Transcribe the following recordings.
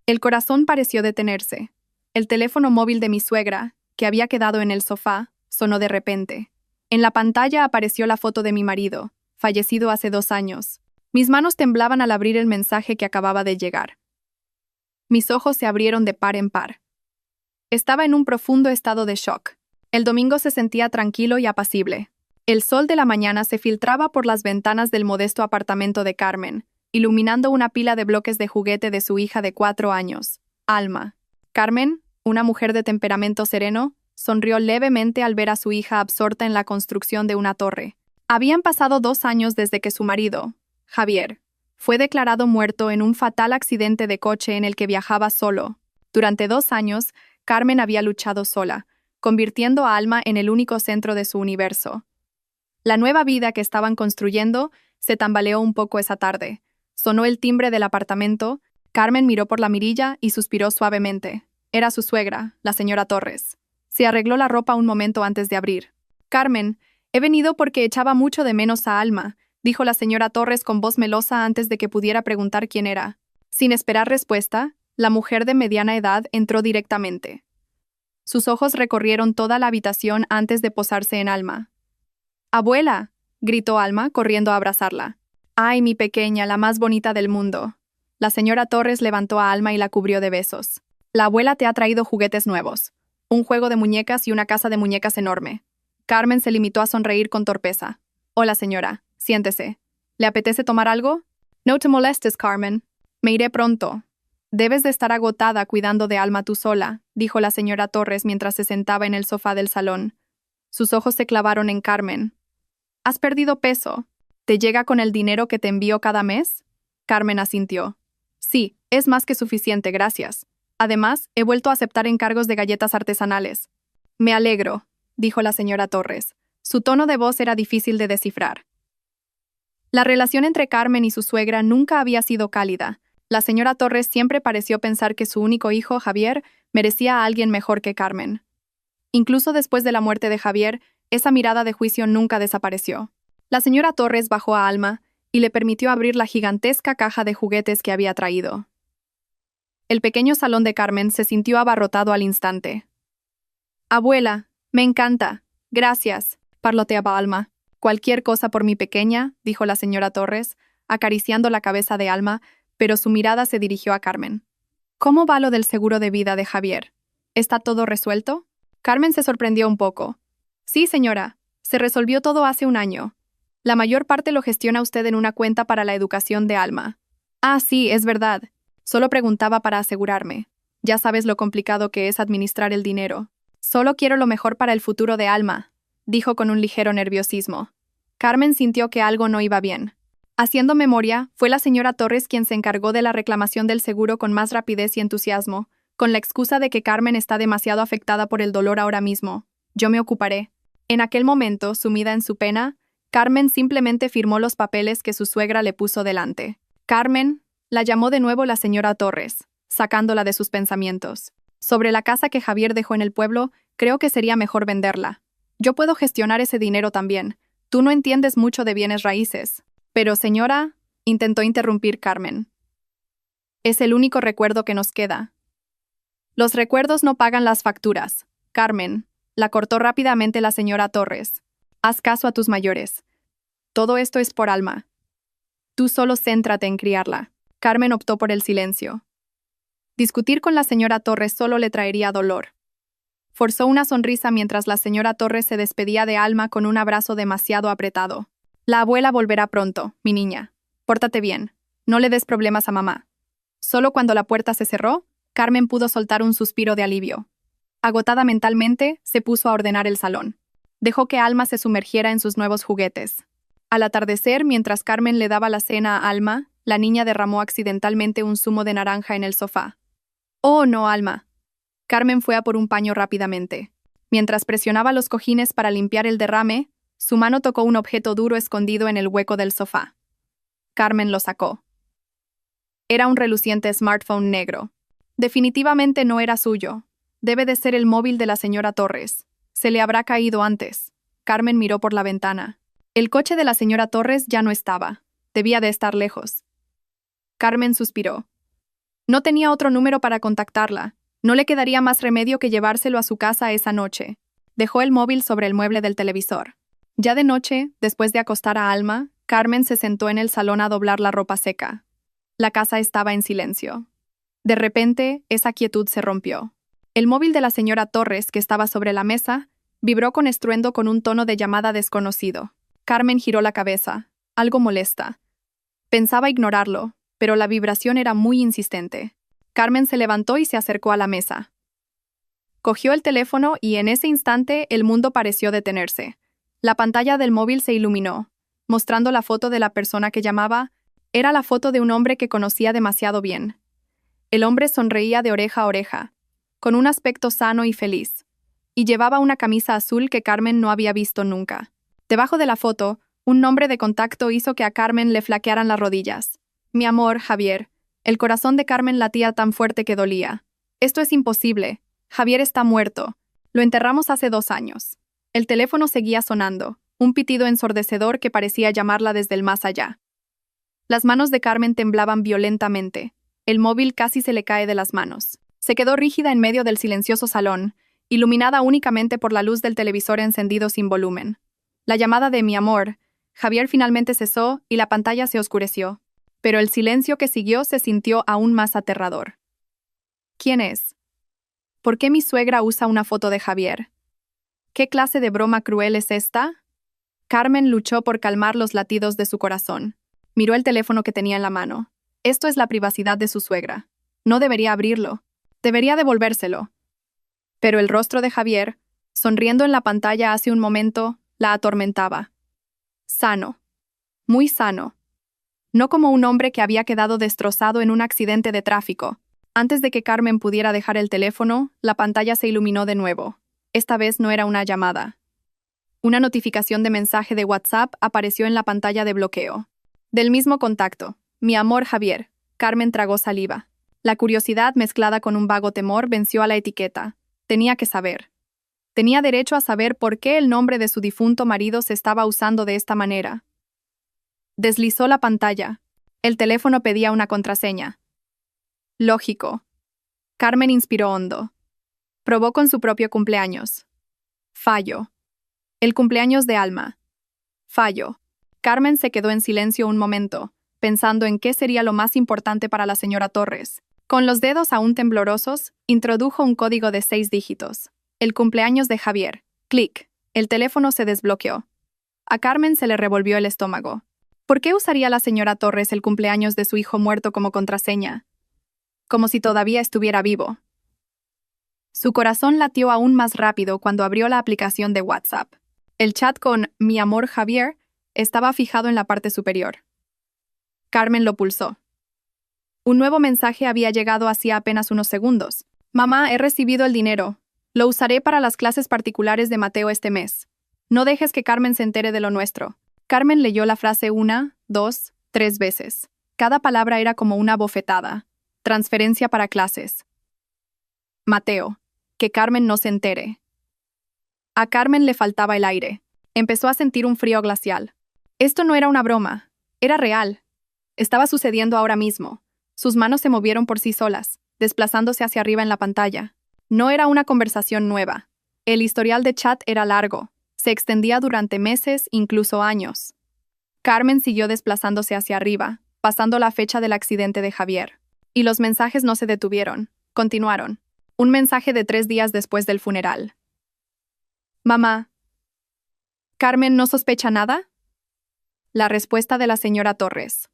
El corazón pareció detenerse. El teléfono móvil de mi suegra, que había quedado en el sofá, sonó de repente. En la pantalla apareció la foto de mi marido, fallecido hace 2 años. Mis manos temblaban al abrir el mensaje que acababa de llegar. Mis ojos se abrieron de par en par. Estaba en un profundo estado de shock. El domingo se sentía tranquilo y apacible. El sol de la mañana se filtraba por las ventanas del modesto apartamento de Carmen, iluminando una pila de bloques de juguete de su hija de 4 años, Alma. Carmen, una mujer de temperamento sereno, sonrió levemente al ver a su hija absorta en la construcción de una torre. Habían pasado 2 años desde que su marido, Javier, fue declarado muerto en un fatal accidente de coche en el que viajaba solo. Durante 2 años, Carmen había luchado sola, convirtiendo a Alma en el único centro de su universo. La nueva vida que estaban construyendo se tambaleó un poco esa tarde. Sonó el timbre del apartamento. Carmen miró por la mirilla y suspiró suavemente. Era su suegra, la señora Torres. Se arregló la ropa un momento antes de abrir. «Carmen, he venido porque echaba mucho de menos a Alma», dijo la señora Torres con voz melosa antes de que pudiera preguntar quién era. Sin esperar respuesta, la mujer de mediana edad entró directamente. Sus ojos recorrieron toda la habitación antes de posarse en Alma. «¡Abuela!», gritó Alma, corriendo a abrazarla. «¡Ay, mi pequeña, la más bonita del mundo!». La señora Torres levantó a Alma y la cubrió de besos. «La abuela te ha traído juguetes nuevos. Un juego de muñecas y una casa de muñecas enorme». Carmen se limitó a sonreír con torpeza. «Hola, señora. Siéntese. ¿Le apetece tomar algo?» «No te molestes, Carmen. Me iré pronto». «Debes de estar agotada cuidando de Alma tú sola», dijo la señora Torres mientras se sentaba en el sofá del salón. Sus ojos se clavaron en Carmen. «¿Has perdido peso? ¿Te llega con el dinero que te envío cada mes?» Carmen asintió. «Sí, es más que suficiente, gracias. Además, he vuelto a aceptar encargos de galletas artesanales». «Me alegro», dijo la señora Torres. Su tono de voz era difícil de descifrar. La relación entre Carmen y su suegra nunca había sido cálida. La señora Torres siempre pareció pensar que su único hijo, Javier, merecía a alguien mejor que Carmen. Incluso después de la muerte de Javier, esa mirada de juicio nunca desapareció. La señora Torres bajó a Alma y le permitió abrir la gigantesca caja de juguetes que había traído. El pequeño salón de Carmen se sintió abarrotado al instante. «Abuela, me encanta. Gracias», parloteaba Alma. «Cualquier cosa por mi pequeña», dijo la señora Torres, acariciando la cabeza de Alma, pero su mirada se dirigió a Carmen. «¿Cómo va lo del seguro de vida de Javier? ¿Está todo resuelto?» Carmen se sorprendió un poco. «Sí, señora. Se resolvió todo hace 1 año. La mayor parte lo gestiona usted en una cuenta para la educación de Alma». «Ah, sí, es verdad. Solo preguntaba para asegurarme. Ya sabes lo complicado que es administrar el dinero. Solo quiero lo mejor para el futuro de Alma», dijo con un ligero nerviosismo. Carmen sintió que algo no iba bien. Haciendo memoria, fue la señora Torres quien se encargó de la reclamación del seguro con más rapidez y entusiasmo, con la excusa de que Carmen está demasiado afectada por el dolor ahora mismo. «Yo me ocuparé». En aquel momento, sumida en su pena, Carmen simplemente firmó los papeles que su suegra le puso delante. «Carmen», la llamó de nuevo la señora Torres, sacándola de sus pensamientos. «Sobre la casa que Javier dejó en el pueblo, creo que sería mejor venderla. Yo puedo gestionar ese dinero también. Tú no entiendes mucho de bienes raíces». «Pero, señora», intentó interrumpir Carmen. «Es el único recuerdo que nos queda». «Los recuerdos no pagan las facturas, Carmen», la cortó rápidamente la señora Torres. «Haz caso a tus mayores. Todo esto es por Alma. Tú solo céntrate en criarla». Carmen optó por el silencio. Discutir con la señora Torres solo le traería dolor. Forzó una sonrisa mientras la señora Torres se despedía de Alma con un abrazo demasiado apretado. «La abuela volverá pronto, mi niña. Pórtate bien. No le des problemas a mamá». Solo cuando la puerta se cerró, Carmen pudo soltar un suspiro de alivio. Agotada mentalmente, se puso a ordenar el salón. Dejó que Alma se sumergiera en sus nuevos juguetes. Al atardecer, mientras Carmen le daba la cena a Alma, la niña derramó accidentalmente un zumo de naranja en el sofá. «Oh, no, Alma». Carmen fue a por un paño rápidamente. Mientras presionaba los cojines para limpiar el derrame, su mano tocó un objeto duro escondido en el hueco del sofá. Carmen lo sacó. Era un reluciente smartphone negro. Definitivamente no era suyo. Debe de ser el móvil de la señora Torres. Se le habrá caído antes. Carmen miró por la ventana. El coche de la señora Torres ya no estaba. Debía de estar lejos. Carmen suspiró. No tenía otro número para contactarla. No le quedaría más remedio que llevárselo a su casa esa noche. Dejó el móvil sobre el mueble del televisor. Ya de noche, después de acostar a Alma, Carmen se sentó en el salón a doblar la ropa seca. La casa estaba en silencio. De repente, esa quietud se rompió. El móvil de la señora Torres, que estaba sobre la mesa, vibró con estruendo con un tono de llamada desconocido. Carmen giró la cabeza, algo molesta. Pensaba ignorarlo, pero la vibración era muy insistente. Carmen se levantó y se acercó a la mesa. Cogió el teléfono y en ese instante el mundo pareció detenerse. La pantalla del móvil se iluminó, mostrando la foto de la persona que llamaba. Era la foto de un hombre que conocía demasiado bien. El hombre sonreía de oreja a oreja, con un aspecto sano y feliz, y llevaba una camisa azul que Carmen no había visto nunca. Debajo de la foto, un nombre de contacto hizo que a Carmen le flaquearan las rodillas. Mi amor, Javier. El corazón de Carmen latía tan fuerte que dolía. Esto es imposible. Javier está muerto. Lo enterramos hace 2 años. El teléfono seguía sonando, un pitido ensordecedor que parecía llamarla desde el más allá. Las manos de Carmen temblaban violentamente. El móvil casi se le cae de las manos. Se quedó rígida en medio del silencioso salón, iluminada únicamente por la luz del televisor encendido sin volumen. La llamada de mi amor, Javier, finalmente cesó y la pantalla se oscureció. Pero el silencio que siguió se sintió aún más aterrador. ¿Quién es? ¿Por qué mi suegra usa una foto de Javier? ¿Qué clase de broma cruel es esta? Carmen luchó por calmar los latidos de su corazón. Miró el teléfono que tenía en la mano. Esto es la privacidad de su suegra. No debería abrirlo. Debería devolvérselo. Pero el rostro de Javier, sonriendo en la pantalla hace un momento, la atormentaba. Sano. Muy sano. No como un hombre que había quedado destrozado en un accidente de tráfico. Antes de que Carmen pudiera dejar el teléfono, la pantalla se iluminó de nuevo. Esta vez no era una llamada. Una notificación de mensaje de WhatsApp apareció en la pantalla de bloqueo. Del mismo contacto. Mi amor, Javier. Carmen tragó saliva. La curiosidad mezclada con un vago temor venció a la etiqueta. Tenía que saber. Tenía derecho a saber por qué el nombre de su difunto marido se estaba usando de esta manera. Deslizó la pantalla. El teléfono pedía una contraseña. Lógico. Carmen inspiró hondo. Probó con su propio cumpleaños. Fallo. El cumpleaños de Alma. Fallo. Carmen se quedó en silencio un momento, pensando en qué sería lo más importante para la señora Torres. Con los dedos aún temblorosos, introdujo un código de 6 dígitos. El cumpleaños de Javier. Clic. El teléfono se desbloqueó. A Carmen se le revolvió el estómago. ¿Por qué usaría la señora Torres el cumpleaños de su hijo muerto como contraseña? Como si todavía estuviera vivo. Su corazón latió aún más rápido cuando abrió la aplicación de WhatsApp. El chat con Mi amor Javier estaba fijado en la parte superior. Carmen lo pulsó. Un nuevo mensaje había llegado hacía apenas unos segundos. Mamá, he recibido el dinero. Lo usaré para las clases particulares de Mateo este mes. No dejes que Carmen se entere de lo nuestro. Carmen leyó la frase 1, 2, 3 veces. Cada palabra era como una bofetada. Transferencia para clases. Mateo. Que Carmen no se entere. A Carmen le faltaba el aire. Empezó a sentir un frío glacial. Esto no era una broma. Era real. Estaba sucediendo ahora mismo. Sus manos se movieron por sí solas, desplazándose hacia arriba en la pantalla. No era una conversación nueva. El historial de chat era largo. Se extendía durante meses, incluso años. Carmen siguió desplazándose hacia arriba, pasando la fecha del accidente de Javier. Y los mensajes no se detuvieron. Continuaron. Un mensaje de 3 días después del funeral. Mamá. ¿Carmen no sospecha nada? La respuesta de la señora Torres.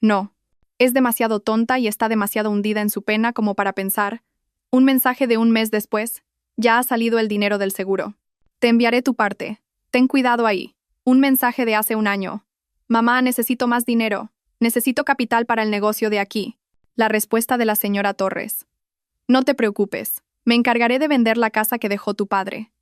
No. Es demasiado tonta y está demasiado hundida en su pena como para pensar. Un mensaje de 1 mes después. Ya ha salido el dinero del seguro. Te enviaré tu parte. Ten cuidado ahí. Un mensaje de hace 1 año. Mamá, necesito más dinero. Necesito capital para el negocio de aquí. La respuesta de la señora Torres. No te preocupes. Me encargaré de vender la casa que dejó tu padre.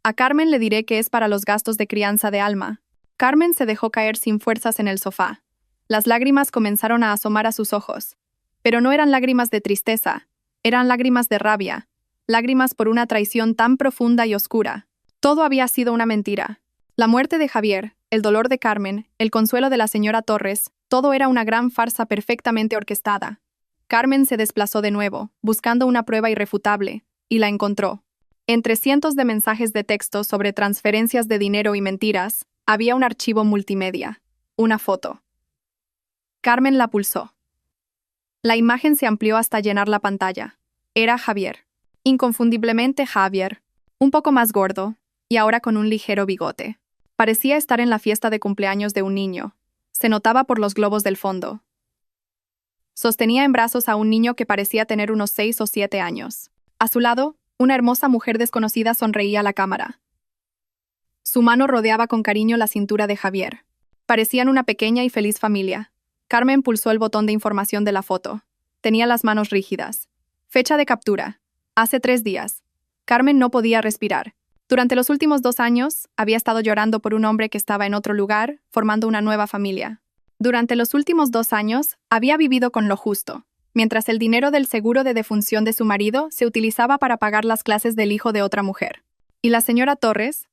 A Carmen le diré que es para los gastos de crianza de Alma. Carmen se dejó caer sin fuerzas en el sofá. Las lágrimas comenzaron a asomar a sus ojos. Pero no eran lágrimas de tristeza. Eran lágrimas de rabia. Lágrimas por una traición tan profunda y oscura. Todo había sido una mentira. La muerte de Javier, el dolor de Carmen, el consuelo de la señora Torres, todo era una gran farsa perfectamente orquestada. Carmen se desplazó de nuevo, buscando una prueba irrefutable, y la encontró. Entre cientos de mensajes de texto sobre transferencias de dinero y mentiras, había un archivo multimedia, una foto. Carmen la pulsó. La imagen se amplió hasta llenar la pantalla. Era Javier. Inconfundiblemente Javier, un poco más gordo, y ahora con un ligero bigote. Parecía estar en la fiesta de cumpleaños de un niño. Se notaba por los globos del fondo. Sostenía en brazos a un niño que parecía tener unos 6 o 7 años. A su lado, una hermosa mujer desconocida sonreía a la cámara. Su mano rodeaba con cariño la cintura de Javier. Parecían una pequeña y feliz familia. Carmen pulsó el botón de información de la foto. Tenía las manos rígidas. Fecha de captura. Hace 3 días. Carmen no podía respirar. Durante los últimos 2 años, había estado llorando por un hombre que estaba en otro lugar, formando una nueva familia. Durante los últimos 2 años, había vivido con lo justo, mientras el dinero del seguro de defunción de su marido se utilizaba para pagar las clases del hijo de otra mujer. ¿Y la señora Torres?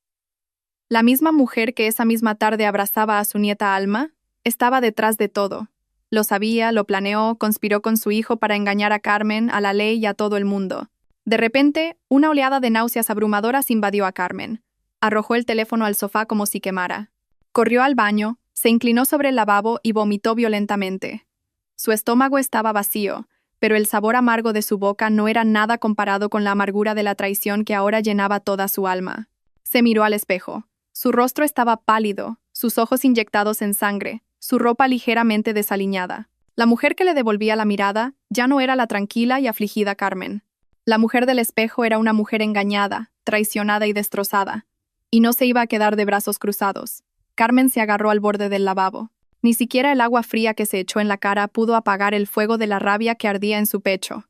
La misma mujer que esa misma tarde abrazaba a su nieta Alma, estaba detrás de todo. Lo sabía, lo planeó, conspiró con su hijo para engañar a Carmen, a la ley y a todo el mundo. De repente, una oleada de náuseas abrumadoras invadió a Carmen. Arrojó el teléfono al sofá como si quemara. Corrió al baño, se inclinó sobre el lavabo y vomitó violentamente. Su estómago estaba vacío, pero el sabor amargo de su boca no era nada comparado con la amargura de la traición que ahora llenaba toda su alma. Se miró al espejo. Su rostro estaba pálido, sus ojos inyectados en sangre, su ropa ligeramente desaliñada. La mujer que le devolvía la mirada ya no era la tranquila y afligida Carmen. La mujer del espejo era una mujer engañada, traicionada y destrozada, y no se iba a quedar de brazos cruzados. Carmen se agarró al borde del lavabo. Ni siquiera el agua fría que se echó en la cara pudo apagar el fuego de la rabia que ardía en su pecho.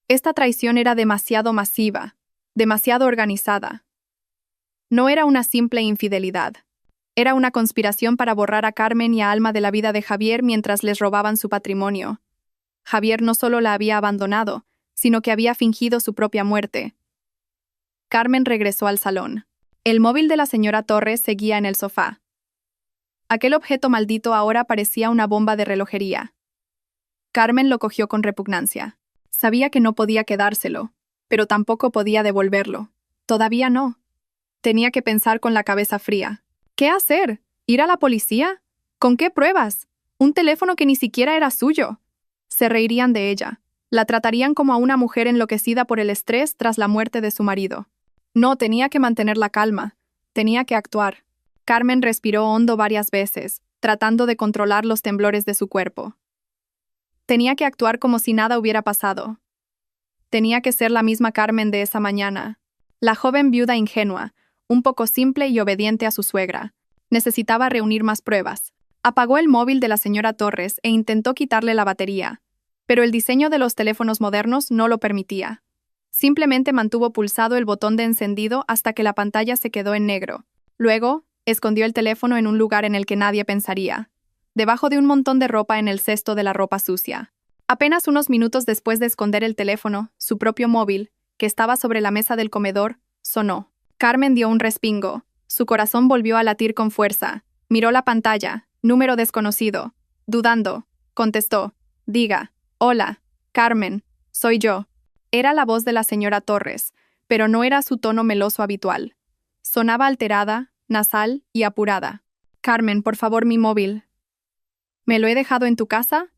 Esta traición era demasiado masiva, demasiado organizada. No era una simple infidelidad. Era una conspiración para borrar a Carmen y a Alma de la vida de Javier mientras les robaban su patrimonio. Javier no solo la había abandonado, sino que había fingido su propia muerte. Carmen regresó al salón. El móvil de la señora Torres seguía en el sofá. Aquel objeto maldito ahora parecía una bomba de relojería. Carmen lo cogió con repugnancia. Sabía que no podía quedárselo, pero tampoco podía devolverlo. Todavía no. Tenía que pensar con la cabeza fría. ¿Qué hacer? ¿Ir a la policía? ¿Con qué pruebas? Un teléfono que ni siquiera era suyo. Se reirían de ella. La tratarían como a una mujer enloquecida por el estrés tras la muerte de su marido. No, tenía que mantener la calma. Tenía que actuar. Carmen respiró hondo varias veces, tratando de controlar los temblores de su cuerpo. Tenía que actuar como si nada hubiera pasado. Tenía que ser la misma Carmen de esa mañana. La joven viuda ingenua, un poco simple y obediente a su suegra. Necesitaba reunir más pruebas. Apagó el móvil de la señora Torres e intentó quitarle la batería, pero el diseño de los teléfonos modernos no lo permitía. Simplemente mantuvo pulsado el botón de encendido hasta que la pantalla se quedó en negro. Luego, escondió el teléfono en un lugar en el que nadie pensaría, debajo de un montón de ropa en el cesto de la ropa sucia. Apenas unos minutos después de esconder el teléfono, su propio móvil, que estaba sobre la mesa del comedor, sonó. Carmen dio un respingo. Su corazón volvió a latir con fuerza. Miró la pantalla. Número desconocido. Dudando, contestó. Diga. Hola, Carmen. Soy yo. Era la voz de la señora Torres, pero no era su tono meloso habitual. Sonaba alterada, nasal y apurada. Carmen, por favor, mi móvil. ¿Me lo he dejado en tu casa?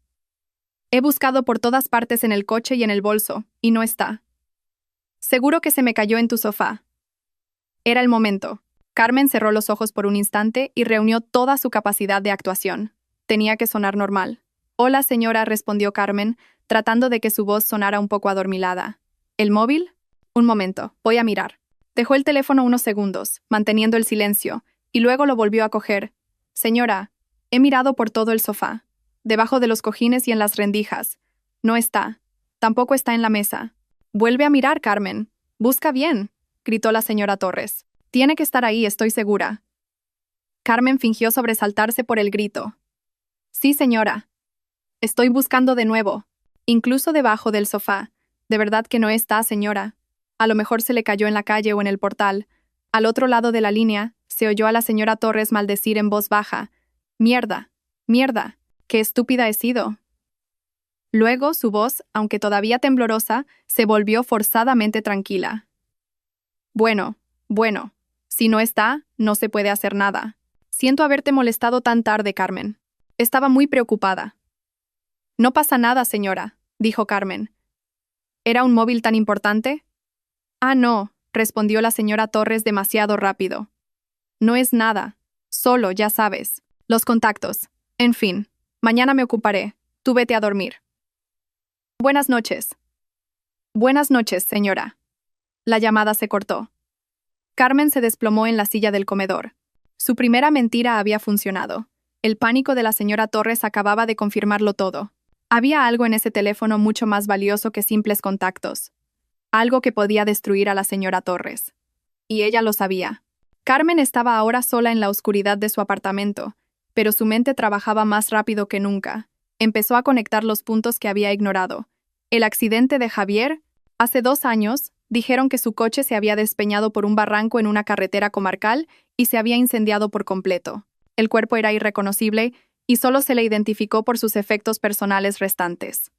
He buscado por todas partes en el coche y en el bolso, y no está. Seguro que se me cayó en tu sofá. Era el momento. Carmen cerró los ojos por un instante y reunió toda su capacidad de actuación. Tenía que sonar normal. Hola, señora, respondió Carmen, tratando de que su voz sonara un poco adormilada. ¿El móvil? Un momento, voy a mirar. Dejó el teléfono unos segundos, manteniendo el silencio, y luego lo volvió a coger. Señora, he mirado por todo el sofá, debajo de los cojines y en las rendijas. No está. Tampoco está en la mesa. Vuelve a mirar, Carmen. Busca bien, gritó la señora Torres. Tiene que estar ahí, estoy segura. Carmen fingió sobresaltarse por el grito. Sí, señora. Estoy buscando de nuevo. Incluso debajo del sofá. De verdad que no está, señora. A lo mejor se le cayó en la calle o en el portal. Al otro lado de la línea, se oyó a la señora Torres maldecir en voz baja. Mierda, mierda, qué estúpida he sido. Luego, su voz, aunque todavía temblorosa, se volvió forzadamente tranquila. Bueno, si no está, no se puede hacer nada. Siento haberte molestado tan tarde, Carmen. Estaba muy preocupada. No pasa nada, señora, dijo Carmen. ¿Era un móvil tan importante? Ah, no, respondió la señora Torres demasiado rápido. No es nada. Solo, ya sabes, los contactos. En fin, mañana me ocuparé. Tú vete a dormir. Buenas noches. Buenas noches, señora. La llamada se cortó. Carmen se desplomó en la silla del comedor. Su primera mentira había funcionado. El pánico de la señora Torres acababa de confirmarlo todo. Había algo en ese teléfono mucho más valioso que simples contactos. Algo que podía destruir a la señora Torres. Y ella lo sabía. Carmen estaba ahora sola en la oscuridad de su apartamento, pero su mente trabajaba más rápido que nunca. Empezó a conectar los puntos que había ignorado. El accidente de Javier, hace 2 años, dijeron que su coche se había despeñado por un barranco en una carretera comarcal y se había incendiado por completo. El cuerpo era irreconocible y solo se le identificó por sus efectos personales restantes.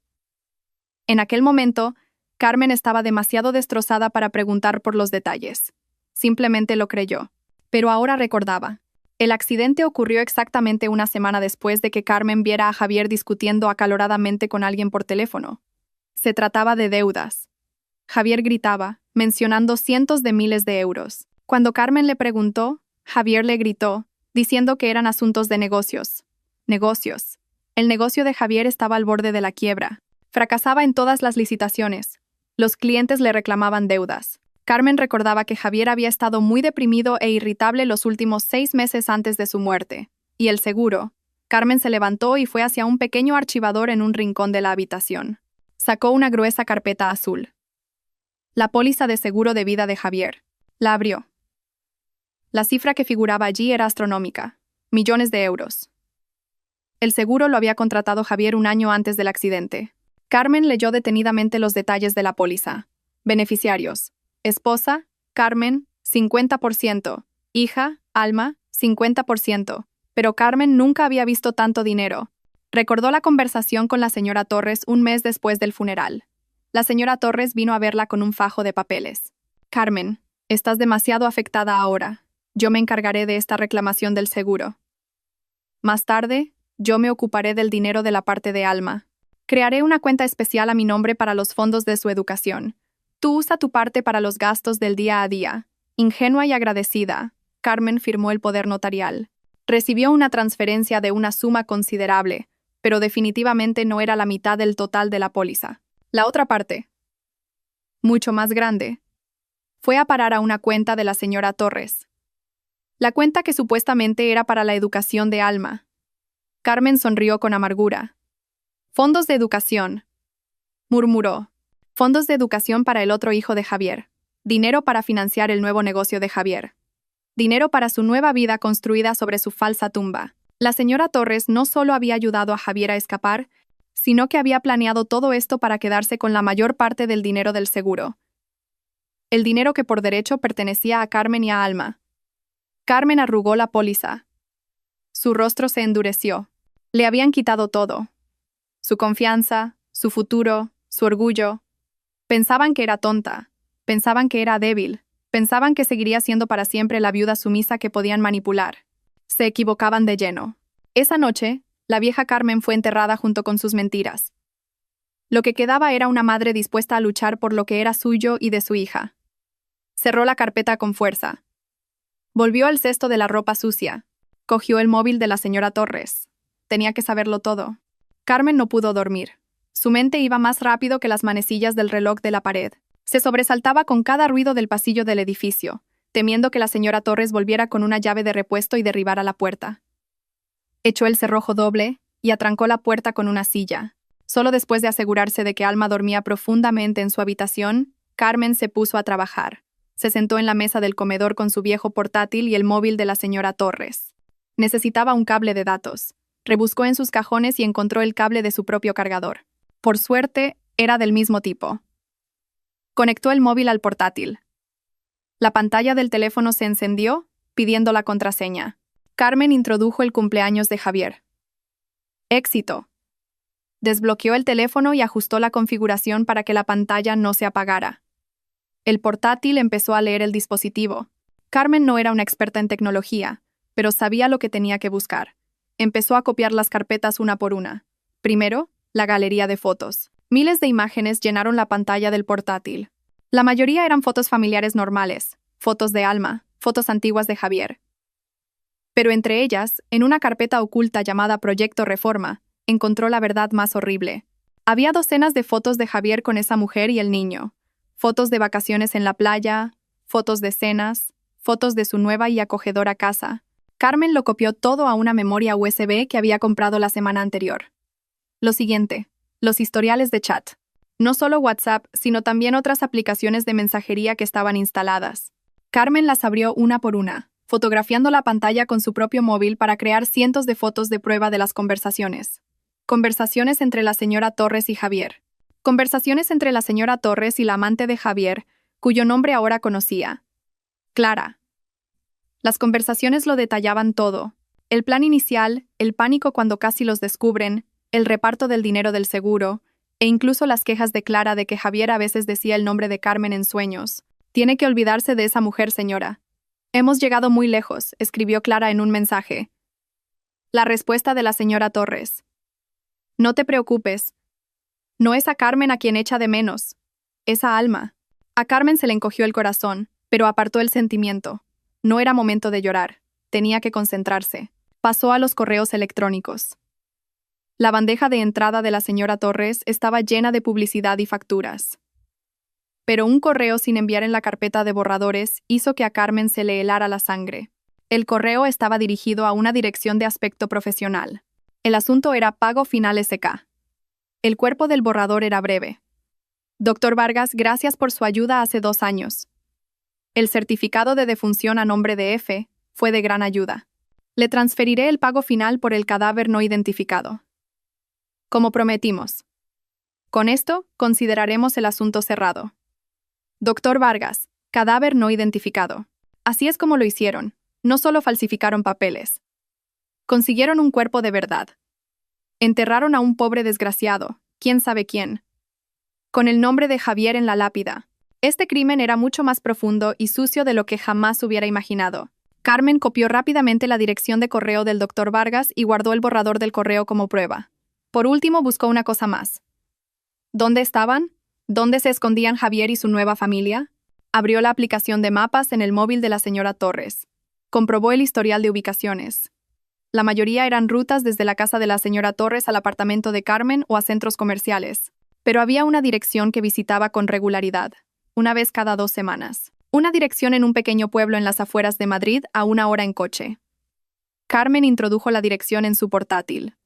En aquel momento, Carmen estaba demasiado destrozada para preguntar por los detalles. Simplemente lo creyó. Pero ahora recordaba. El accidente ocurrió exactamente una semana después de que Carmen viera a Javier discutiendo acaloradamente con alguien por teléfono. Se trataba de deudas. Javier gritaba, mencionando cientos de miles de euros. Cuando Carmen le preguntó, Javier le gritó, diciendo que eran asuntos de negocios. Negocios. El negocio de Javier estaba al borde de la quiebra. Fracasaba en todas las licitaciones. Los clientes le reclamaban deudas. Carmen recordaba que Javier había estado muy deprimido e irritable los últimos 6 meses antes de su muerte. Y el seguro. Carmen se levantó y fue hacia un pequeño archivador en un rincón de la habitación. Sacó una gruesa carpeta azul. La póliza de seguro de vida de Javier. La abrió. La cifra que figuraba allí era astronómica. Millones de euros. El seguro lo había contratado Javier un año antes del accidente. Carmen leyó detenidamente los detalles de la póliza. Beneficiarios. Esposa, Carmen, 50%. Hija, Alma, 50%. Pero Carmen nunca había visto tanto dinero. Recordó la conversación con la señora Torres un mes después del funeral. La señora Torres vino a verla con un fajo de papeles. Carmen, estás demasiado afectada ahora. Yo me encargaré de esta reclamación del seguro. Más tarde, yo me ocuparé del dinero de la parte de Alma. Crearé una cuenta especial a mi nombre para los fondos de su educación. Tú usa tu parte para los gastos del día a día. Ingenua y agradecida, Carmen firmó el poder notarial. Recibió una transferencia de una suma considerable, pero definitivamente no era la mitad del total de la póliza. La otra parte, mucho más grande, fue a parar a una cuenta de la señora Torres. La cuenta que supuestamente era para la educación de Alma. Carmen sonrió con amargura. Fondos de educación, murmuró. Fondos de educación para el otro hijo de Javier. Dinero para financiar el nuevo negocio de Javier. Dinero para su nueva vida construida sobre su falsa tumba. La señora Torres no solo había ayudado a Javier a escapar, sino que había planeado todo esto para quedarse con la mayor parte del dinero del seguro. El dinero que por derecho pertenecía a Carmen y a Alma. Carmen arrugó la póliza. Su rostro se endureció. Le habían quitado todo. Su confianza, su futuro, su orgullo. Pensaban que era tonta, pensaban que era débil, pensaban que seguiría siendo para siempre la viuda sumisa que podían manipular. Se equivocaban de lleno. Esa noche, la vieja Carmen fue enterrada junto con sus mentiras. Lo que quedaba era una madre dispuesta a luchar por lo que era suyo y de su hija. Cerró la carpeta con fuerza. Volvió al cesto de la ropa sucia. Cogió el móvil de la señora Torres. Tenía que saberlo todo. Carmen no pudo dormir. Su mente iba más rápido que las manecillas del reloj de la pared. Se sobresaltaba con cada ruido del pasillo del edificio, temiendo que la señora Torres volviera con una llave de repuesto y derribara la puerta. Echó el cerrojo doble y atrancó la puerta con una silla. Solo después de asegurarse de que Alma dormía profundamente en su habitación, Carmen se puso a trabajar. Se sentó en la mesa del comedor con su viejo portátil y el móvil de la señora Torres. Necesitaba un cable de datos. Rebuscó en sus cajones y encontró el cable de su propio cargador. Por suerte, era del mismo tipo. Conectó el móvil al portátil. La pantalla del teléfono se encendió, pidiendo la contraseña. Carmen introdujo el cumpleaños de Javier. Éxito. Desbloqueó el teléfono y ajustó la configuración para que la pantalla no se apagara. El portátil empezó a leer el dispositivo. Carmen no era una experta en tecnología, pero sabía lo que tenía que buscar. Empezó a copiar las carpetas una por una. Primero, la galería de fotos. Miles de imágenes llenaron la pantalla del portátil. La mayoría eran fotos familiares normales, fotos de Alma, fotos antiguas de Javier. Pero entre ellas, en una carpeta oculta llamada Proyecto Reforma, encontró la verdad más horrible. Había docenas de fotos de Javier con esa mujer y el niño. Fotos de vacaciones en la playa, fotos de cenas, fotos de su nueva y acogedora casa. Carmen lo copió todo a una memoria USB que había comprado la semana anterior. Lo siguiente, los historiales de chat. No solo WhatsApp, sino también otras aplicaciones de mensajería que estaban instaladas. Carmen las abrió una por una, fotografiando la pantalla con su propio móvil para crear cientos de fotos de prueba de las conversaciones. Conversaciones entre la señora Torres y Javier. Conversaciones entre la señora Torres y la amante de Javier, cuyo nombre ahora conocía. Clara. Las conversaciones lo detallaban todo. El plan inicial, el pánico cuando casi los descubren, el reparto del dinero del seguro, e incluso las quejas de Clara de que Javier a veces decía el nombre de Carmen en sueños. Tiene que olvidarse de esa mujer, señora. Hemos llegado muy lejos, escribió Clara en un mensaje. La respuesta de la señora Torres. No te preocupes. No es a Carmen a quien echa de menos. Es a Alma. A Carmen se le encogió el corazón, pero apartó el sentimiento. No era momento de llorar. Tenía que concentrarse. Pasó a los correos electrónicos. La bandeja de entrada de la señora Torres estaba llena de publicidad y facturas. Pero un correo sin enviar en la carpeta de borradores hizo que a Carmen se le helara la sangre. El correo estaba dirigido a una dirección de aspecto profesional. El asunto era Pago Final SK. El cuerpo del borrador era breve. Doctor Vargas, gracias por su ayuda hace 2 años. El certificado de defunción a nombre de F fue de gran ayuda. Le transferiré el pago final por el cadáver no identificado. Como prometimos. Con esto, consideraremos el asunto cerrado. Doctor Vargas, cadáver no identificado. Así es como lo hicieron. No solo falsificaron papeles. Consiguieron un cuerpo de verdad. Enterraron a un pobre desgraciado, quién sabe quién, con el nombre de Javier en la lápida. Este crimen era mucho más profundo y sucio de lo que jamás hubiera imaginado. Carmen copió rápidamente la dirección de correo del doctor Vargas y guardó el borrador del correo como prueba. Por último, buscó una cosa más. ¿Dónde estaban? ¿Dónde se escondían Javier y su nueva familia? Abrió la aplicación de mapas en el móvil de la señora Torres. Comprobó el historial de ubicaciones. La mayoría eran rutas desde la casa de la señora Torres al apartamento de Carmen o a centros comerciales. Pero había una dirección que visitaba con regularidad, una vez cada 2 semanas. Una dirección en un pequeño pueblo en las afueras de Madrid a 1 hora en coche. Carmen introdujo la dirección en su portátil.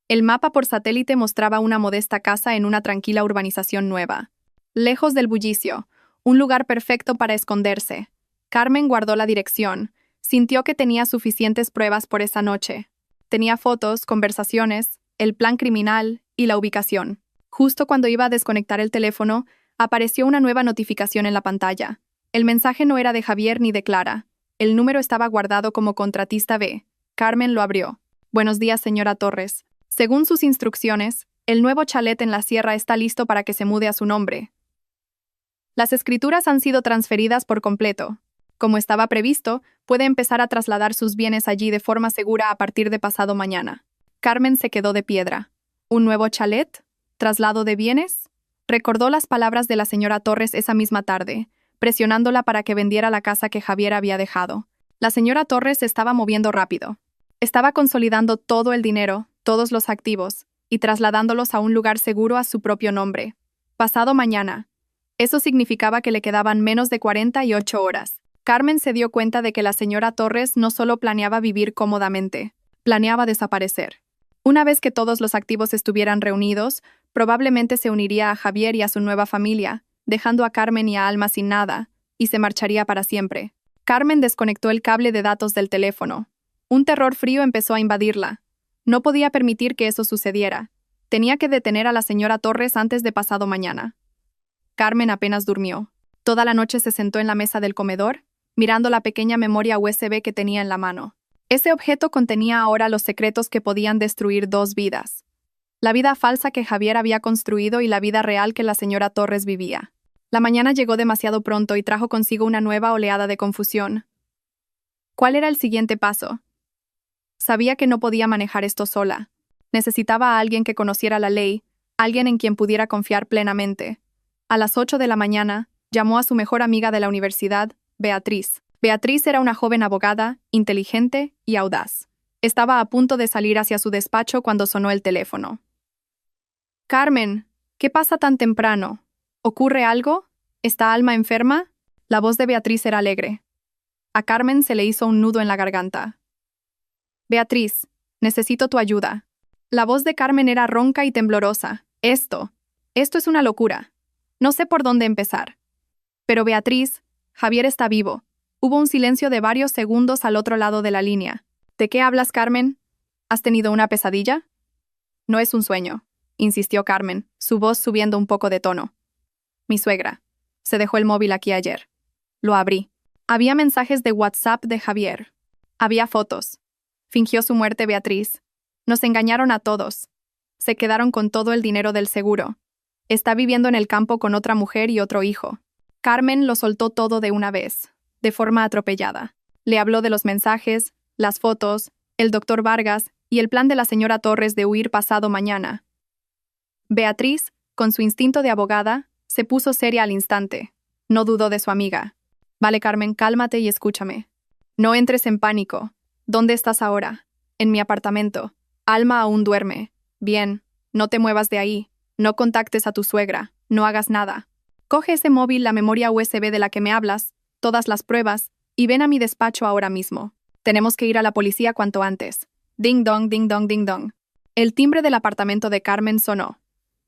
El mapa por satélite mostraba una modesta casa en una tranquila urbanización nueva. Lejos del bullicio, un lugar perfecto para esconderse. Carmen guardó la dirección. Sintió que tenía suficientes pruebas por esa noche. Tenía fotos, conversaciones, el plan criminal y la ubicación. Justo cuando iba a desconectar el teléfono, apareció una nueva notificación en la pantalla. El mensaje no era de Javier ni de Clara. El número estaba guardado como contratista B. Carmen lo abrió. Buenos días, señora Torres. Según sus instrucciones, el nuevo chalet en la sierra está listo para que se mude a su nombre. Las escrituras han sido transferidas por completo. Como estaba previsto, puede empezar a trasladar sus bienes allí de forma segura a partir de pasado mañana. Carmen se quedó de piedra. ¿Un nuevo chalet? ¿Traslado de bienes? Recordó las palabras de la señora Torres esa misma tarde, presionándola para que vendiera la casa que Javier había dejado. La señora Torres se estaba moviendo rápido. Estaba consolidando todo el dinero, todos los activos, y trasladándolos a un lugar seguro a su propio nombre. Pasado mañana. Eso significaba que le quedaban menos de 48 horas. Carmen se dio cuenta de que la señora Torres no solo planeaba vivir cómodamente, planeaba desaparecer. Una vez que todos los activos estuvieran reunidos, probablemente se uniría a Javier y a su nueva familia, dejando a Carmen y a Alma sin nada, y se marcharía para siempre. Carmen desconectó el cable de datos del teléfono. Un terror frío empezó a invadirla. No podía permitir que eso sucediera. Tenía que detener a la señora Torres antes de pasado mañana. Carmen apenas durmió. Toda la noche se sentó en la mesa del comedor, mirando la pequeña memoria USB que tenía en la mano. Ese objeto contenía ahora los secretos que podían destruir 2 vidas. La vida falsa que Javier había construido y la vida real que la señora Torres vivía. La mañana llegó demasiado pronto y trajo consigo una nueva oleada de confusión. ¿Cuál era el siguiente paso? Sabía que no podía manejar esto sola. Necesitaba a alguien que conociera la ley, alguien en quien pudiera confiar plenamente. A las 8 de la mañana, llamó a su mejor amiga de la universidad, Beatriz. Beatriz era una joven abogada, inteligente y audaz. Estaba a punto de salir hacia su despacho cuando sonó el teléfono. «Carmen, ¿qué pasa tan temprano? ¿Ocurre algo? ¿Está Alma enferma?» La voz de Beatriz era alegre. A Carmen se le hizo un nudo en la garganta. «Beatriz, necesito tu ayuda». La voz de Carmen era ronca y temblorosa. Esto es una locura. No sé por dónde empezar. Pero Beatriz, Javier está vivo. Hubo un silencio de varios segundos al otro lado de la línea. ¿De qué hablas, Carmen? ¿Has tenido una pesadilla? No es un sueño, insistió Carmen, su voz subiendo un poco de tono. Mi suegra. Se dejó el móvil aquí ayer. Lo abrí. Había mensajes de WhatsApp de Javier. Había fotos. Fingió su muerte Beatriz. Nos engañaron a todos. Se quedaron con todo el dinero del seguro. Está viviendo en el campo con otra mujer y otro hijo. Carmen lo soltó todo de una vez, de forma atropellada. Le habló de los mensajes, las fotos, el doctor Vargas y el plan de la señora Torres de huir pasado mañana. Beatriz, con su instinto de abogada, se puso seria al instante. No dudó de su amiga. Vale, Carmen, cálmate y escúchame. No entres en pánico. ¿Dónde estás ahora? En mi apartamento. Alma aún duerme. Bien, no te muevas de ahí. No contactes a tu suegra. No hagas nada. Coge ese móvil, la memoria USB de la que me hablas, todas las pruebas, y ven a mi despacho ahora mismo. Tenemos que ir a la policía cuanto antes. Ding dong, ding dong, ding dong. El timbre del apartamento de Carmen sonó.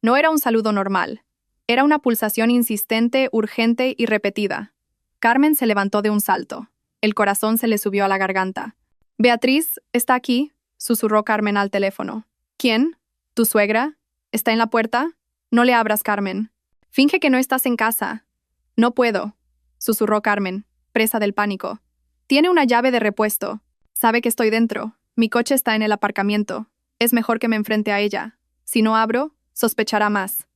No era un saludo normal. Era una pulsación insistente, urgente y repetida. Carmen se levantó de un salto. El corazón se le subió a la garganta. «Beatriz, ¿está aquí?», susurró Carmen al teléfono. «¿Quién? ¿Tu suegra? ¿Está en la puerta? No le abras, Carmen. Finge que no estás en casa». «No puedo», susurró Carmen, presa del pánico. «Tiene una llave de repuesto. Sabe que estoy dentro. Mi coche está en el aparcamiento. Es mejor que me enfrente a ella. Si no abro, sospechará más».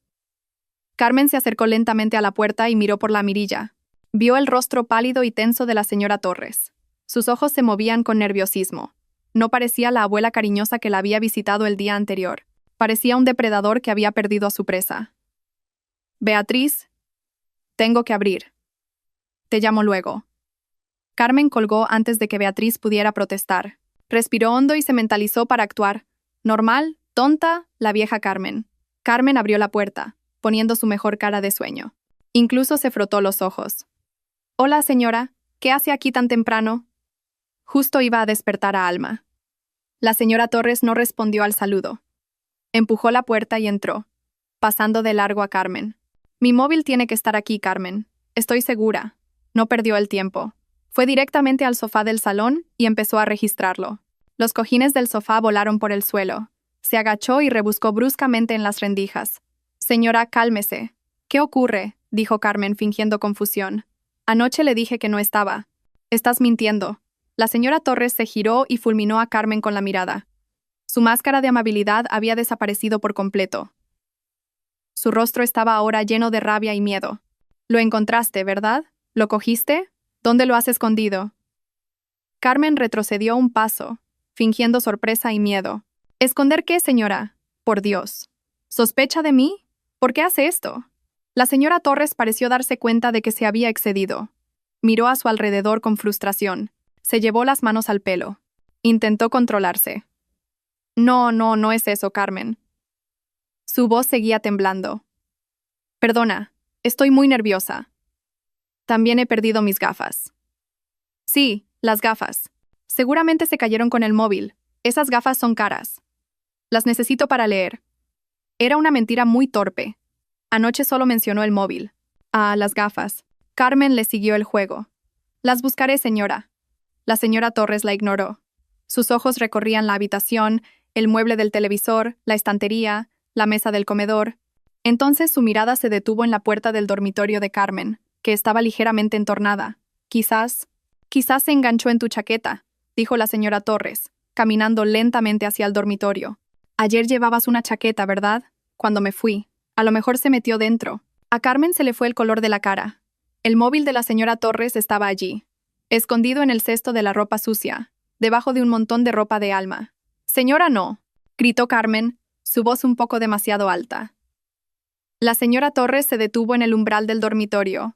Carmen se acercó lentamente a la puerta y miró por la mirilla. Vio el rostro pálido y tenso de la señora Torres. Sus ojos se movían con nerviosismo. No parecía la abuela cariñosa que la había visitado el día anterior. Parecía un depredador que había perdido a su presa. «Beatriz, tengo que abrir. Te llamo luego». Carmen colgó antes de que Beatriz pudiera protestar. Respiró hondo y se mentalizó para actuar. Normal, tonta, la vieja Carmen. Carmen abrió la puerta, poniendo su mejor cara de sueño. Incluso se frotó los ojos. «Hola, señora. ¿Qué hace aquí tan temprano?» Justo iba a despertar a Alma. La señora Torres no respondió al saludo. Empujó la puerta y entró, pasando de largo a Carmen. «Mi móvil tiene que estar aquí, Carmen. Estoy segura». No perdió el tiempo. Fue directamente al sofá del salón y empezó a registrarlo. Los cojines del sofá volaron por el suelo. Se agachó y rebuscó bruscamente en las rendijas. «Señora, cálmese». «¿Qué ocurre?», dijo Carmen fingiendo confusión. «Anoche le dije que no estaba». «Estás mintiendo». La señora Torres se giró y fulminó a Carmen con la mirada. Su máscara de amabilidad había desaparecido por completo. Su rostro estaba ahora lleno de rabia y miedo. «Lo encontraste, ¿verdad? ¿Lo cogiste? ¿Dónde lo has escondido?» Carmen retrocedió un paso, fingiendo sorpresa y miedo. «¿Esconder qué, señora? Por Dios. ¿Sospecha de mí? ¿Por qué hace esto?» La señora Torres pareció darse cuenta de que se había excedido. Miró a su alrededor con frustración. Se llevó las manos al pelo. Intentó controlarse. No es eso, Carmen». Su voz seguía temblando. «Perdona, estoy muy nerviosa. También he perdido mis gafas». «Sí, las gafas. Seguramente se cayeron con el móvil. Esas gafas son caras. Las necesito para leer». Era una mentira muy torpe. Anoche solo mencionó el móvil. «Ah, las gafas». Carmen le siguió el juego. «Las buscaré, señora». La señora Torres la ignoró. Sus ojos recorrían la habitación, el mueble del televisor, la estantería, la mesa del comedor. Entonces su mirada se detuvo en la puerta del dormitorio de Carmen, que estaba ligeramente entornada. Quizás se enganchó en tu chaqueta», dijo la señora Torres, caminando lentamente hacia el dormitorio. Ayer llevabas una chaqueta, ¿verdad? Cuando me fui. A lo mejor se metió dentro. A Carmen se le fue el color de la cara. El móvil de la señora Torres estaba allí, escondido en el cesto de la ropa sucia, debajo de un montón de ropa de Alma. «Señora, no», gritó Carmen, su voz un poco demasiado alta. La señora Torres se detuvo en el umbral del dormitorio.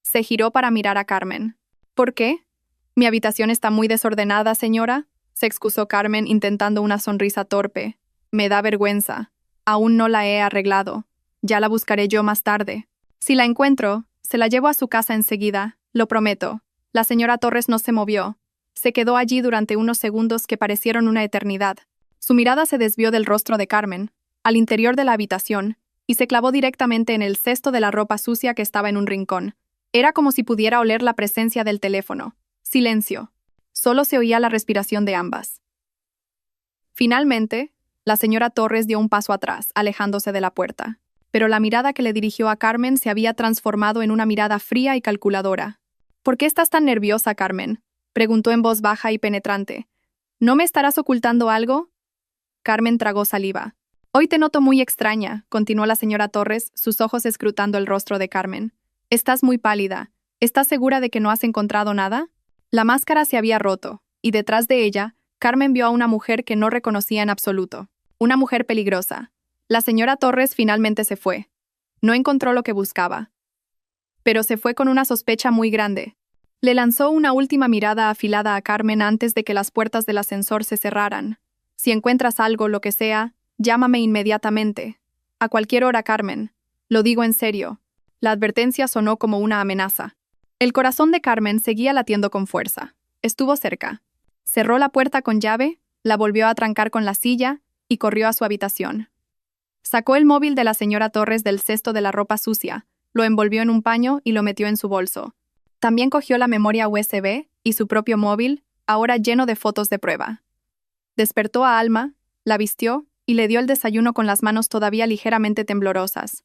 Se giró para mirar a Carmen. «¿Por qué? Mi habitación está muy desordenada, señora», se excusó Carmen intentando una sonrisa torpe. «Me da vergüenza. Aún no la he arreglado. Ya la buscaré yo más tarde. Si la encuentro, se la llevo a su casa enseguida, lo prometo». La señora Torres no se movió. Se quedó allí durante unos segundos que parecieron una eternidad. Su mirada se desvió del rostro de Carmen, al interior de la habitación, y se clavó directamente en el cesto de la ropa sucia que estaba en un rincón. Era como si pudiera oler la presencia del teléfono. Silencio. Solo se oía la respiración de ambas. Finalmente, la señora Torres dio un paso atrás, alejándose de la puerta. Pero la mirada que le dirigió a Carmen se había transformado en una mirada fría y calculadora. «¿Por qué estás tan nerviosa, Carmen?», preguntó en voz baja y penetrante. «¿No me estarás ocultando algo?». Carmen tragó saliva. «Hoy te noto muy extraña», continuó la señora Torres, sus ojos escrutando el rostro de Carmen. «Estás muy pálida. ¿Estás segura de que no has encontrado nada?». La máscara se había roto, y detrás de ella, Carmen vio a una mujer que no reconocía en absoluto. Una mujer peligrosa. La señora Torres finalmente se fue. No encontró lo que buscaba. Pero se fue con una sospecha muy grande. Le lanzó una última mirada afilada a Carmen antes de que las puertas del ascensor se cerraran. «Si encuentras algo, lo que sea, llámame inmediatamente. A cualquier hora, Carmen. Lo digo en serio». La advertencia sonó como una amenaza. El corazón de Carmen seguía latiendo con fuerza. Estuvo cerca. Cerró la puerta con llave, la volvió a trancar con la silla y corrió a su habitación. Sacó el móvil de la señora Torres del cesto de la ropa sucia, lo envolvió en un paño y lo metió en su bolso. También cogió la memoria USB y su propio móvil, ahora lleno de fotos de prueba. Despertó a Alma, la vistió y le dio el desayuno con las manos todavía ligeramente temblorosas.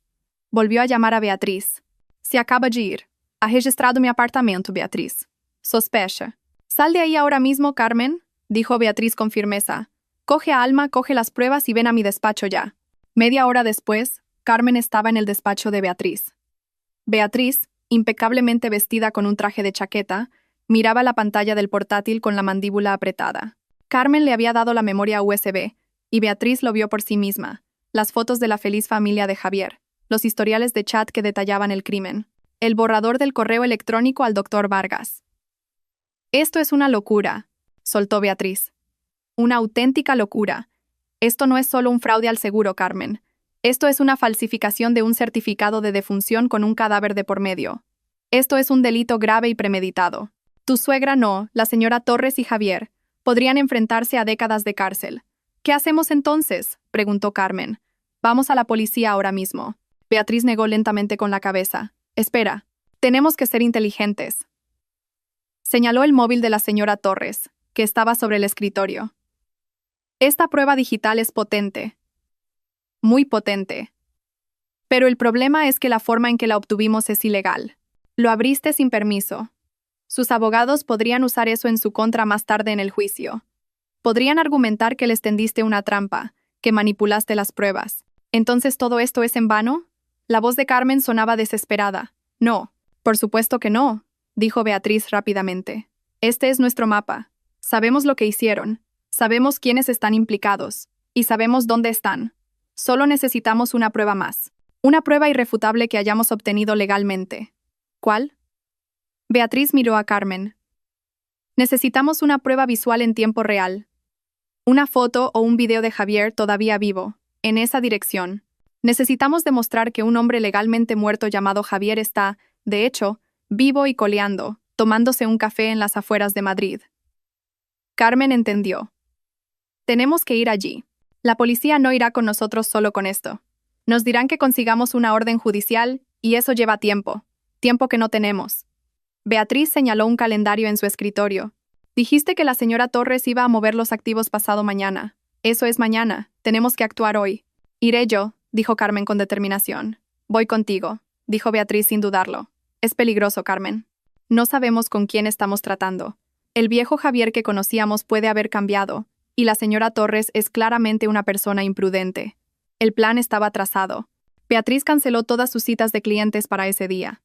Volvió a llamar a Beatriz. «Se acaba de ir. Ha registrado mi apartamento, Beatriz. Sospecha». «Sal de ahí ahora mismo, Carmen», dijo Beatriz con firmeza. «Coge a Alma, coge las pruebas y ven a mi despacho ya». Media hora después, Carmen estaba en el despacho de Beatriz. Beatriz, impecablemente vestida con un traje de chaqueta, miraba la pantalla del portátil con la mandíbula apretada. Carmen le había dado la memoria USB, y Beatriz lo vio por sí misma, las fotos de la feliz familia de Javier, los historiales de chat que detallaban el crimen, el borrador del correo electrónico al doctor Vargas. «Esto es una locura», soltó Beatriz. «Una auténtica locura. Esto no es solo un fraude al seguro, Carmen. Esto es una falsificación de un certificado de defunción con un cadáver de por medio. Esto es un delito grave y premeditado. Tu suegra no, la señora Torres y Javier, podrían enfrentarse a décadas de cárcel. ¿Qué hacemos entonces?», preguntó Carmen. «Vamos a la policía ahora mismo». Beatriz negó lentamente con la cabeza. «Espera, tenemos que ser inteligentes». Señaló el móvil de la señora Torres, que estaba sobre el escritorio. «Esta prueba digital es potente. Muy potente. Pero el problema es que la forma en que la obtuvimos es ilegal. Lo abriste sin permiso. Sus abogados podrían usar eso en su contra más tarde en el juicio. Podrían argumentar que les tendiste una trampa, que manipulaste las pruebas. ¿Entonces todo esto es en vano?». La voz de Carmen sonaba desesperada. «No, por supuesto que no», dijo Beatriz rápidamente. «Este es nuestro mapa. Sabemos lo que hicieron. Sabemos quiénes están implicados. Y sabemos dónde están. Solo necesitamos una prueba más. Una prueba irrefutable que hayamos obtenido legalmente». «¿Cuál?». Beatriz miró a Carmen. «Necesitamos una prueba visual en tiempo real. Una foto o un video de Javier todavía vivo, en esa dirección. Necesitamos demostrar que un hombre legalmente muerto llamado Javier está, de hecho, vivo y coleando, tomándose un café en las afueras de Madrid». Carmen entendió. «Tenemos que ir allí. La policía no irá con nosotros solo con esto. Nos dirán que consigamos una orden judicial, y eso lleva tiempo. Tiempo que no tenemos». Beatriz señaló un calendario en su escritorio. «Dijiste que la señora Torres iba a mover los activos pasado mañana. Eso es mañana. Tenemos que actuar hoy». «Iré yo», dijo Carmen con determinación. «Voy contigo», dijo Beatriz sin dudarlo. «Es peligroso, Carmen. No sabemos con quién estamos tratando. El viejo Javier que conocíamos puede haber cambiado, y la señora Torres es claramente una persona imprudente. El plan estaba trazado. Beatriz canceló todas sus citas de clientes para ese día.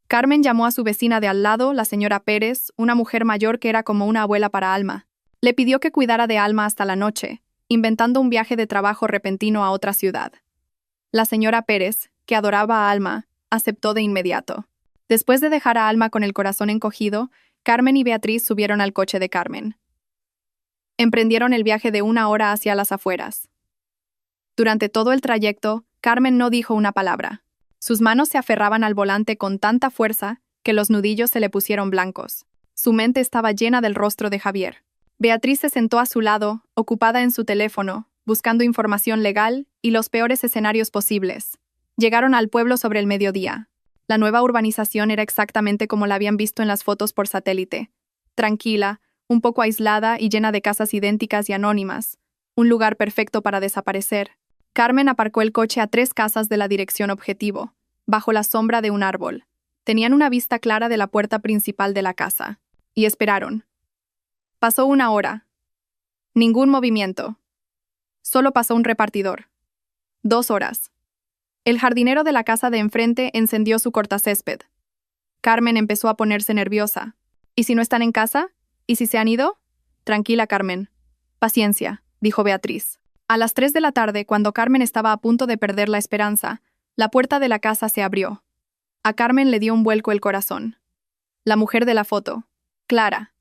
Carmen llamó a su vecina de al lado, la señora Pérez, una mujer mayor que era como una abuela para Alma. Le pidió que cuidara de Alma hasta la noche, inventando un viaje de trabajo repentino a otra ciudad. La señora Pérez, que adoraba a Alma, aceptó de inmediato. Después de dejar a Alma con el corazón encogido, Carmen y Beatriz subieron al coche de Carmen. Emprendieron el viaje de 1 hora hacia las afueras. Durante todo el trayecto, Carmen no dijo una palabra. Sus manos se aferraban al volante con tanta fuerza que los nudillos se le pusieron blancos. Su mente estaba llena del rostro de Javier. Beatriz se sentó a su lado, ocupada en su teléfono, buscando información legal y los peores escenarios posibles. Llegaron al pueblo sobre el mediodía. La nueva urbanización era exactamente como la habían visto en las fotos por satélite. Tranquila, un poco aislada y llena de casas idénticas y anónimas. Un lugar perfecto para desaparecer. Carmen aparcó el coche a 3 casas de la dirección objetivo, bajo la sombra de un árbol. Tenían una vista clara de la puerta principal de la casa. Y esperaron. Pasó 1 hora. Ningún movimiento. Solo pasó un repartidor. 2 horas. El jardinero de la casa de enfrente encendió su cortacésped. Carmen empezó a ponerse nerviosa. ¿Y si no están en casa? ¿Y si se han ido? Tranquila, Carmen. Paciencia, dijo Beatriz. A las 3 de la tarde, cuando Carmen estaba a punto de perder la esperanza, la puerta de la casa se abrió. A Carmen le dio un vuelco el corazón. La mujer de la foto, Clara.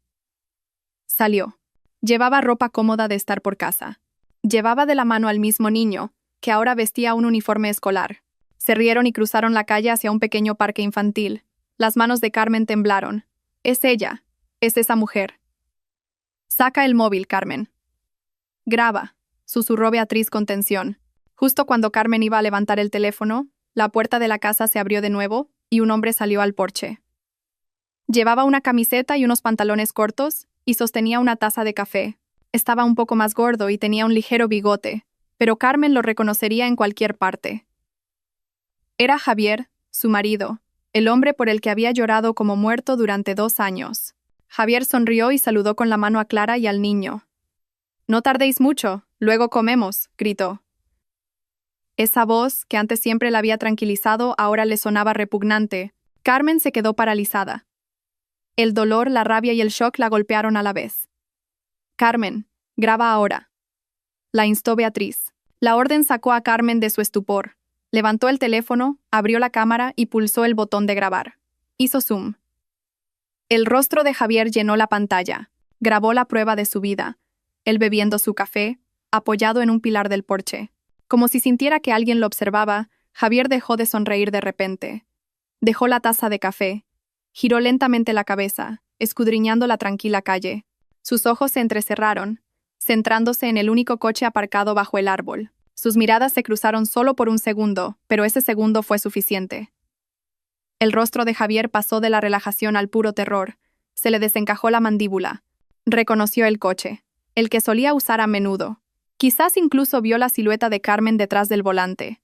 Salió. Llevaba ropa cómoda de estar por casa. Llevaba de la mano al mismo niño, que ahora vestía un uniforme escolar. Se rieron y cruzaron la calle hacia un pequeño parque infantil. Las manos de Carmen temblaron. Es ella. Es esa mujer. Saca el móvil, Carmen. Graba, susurró Beatriz con tensión. Justo cuando Carmen iba a levantar el teléfono, la puerta de la casa se abrió de nuevo y un hombre salió al porche. Llevaba una camiseta y unos pantalones cortos y sostenía una taza de café. Estaba un poco más gordo y tenía un ligero bigote, pero Carmen lo reconocería en cualquier parte. Era Javier, su marido, el hombre por el que había llorado como muerto durante 2 años. Javier sonrió y saludó con la mano a Clara y al niño. «No tardéis mucho, luego comemos», gritó. Esa voz, que antes siempre la había tranquilizado, ahora le sonaba repugnante. Carmen se quedó paralizada. El dolor, la rabia y el shock la golpearon a la vez. «Carmen, graba ahora», la instó Beatriz. La orden sacó a Carmen de su estupor. Levantó el teléfono, abrió la cámara y pulsó el botón de grabar. Hizo zoom. El rostro de Javier llenó la pantalla. Grabó la prueba de su vida. Él bebiendo su café, apoyado en un pilar del porche. Como si sintiera que alguien lo observaba, Javier dejó de sonreír de repente. Dejó la taza de café. Giró lentamente la cabeza, escudriñando la tranquila calle. Sus ojos se entrecerraron, centrándose en el único coche aparcado bajo el árbol. Sus miradas se cruzaron solo por un segundo, pero ese segundo fue suficiente. El rostro de Javier pasó de la relajación al puro terror. Se le desencajó la mandíbula. Reconoció el coche, el que solía usar a menudo. Quizás incluso vio la silueta de Carmen detrás del volante.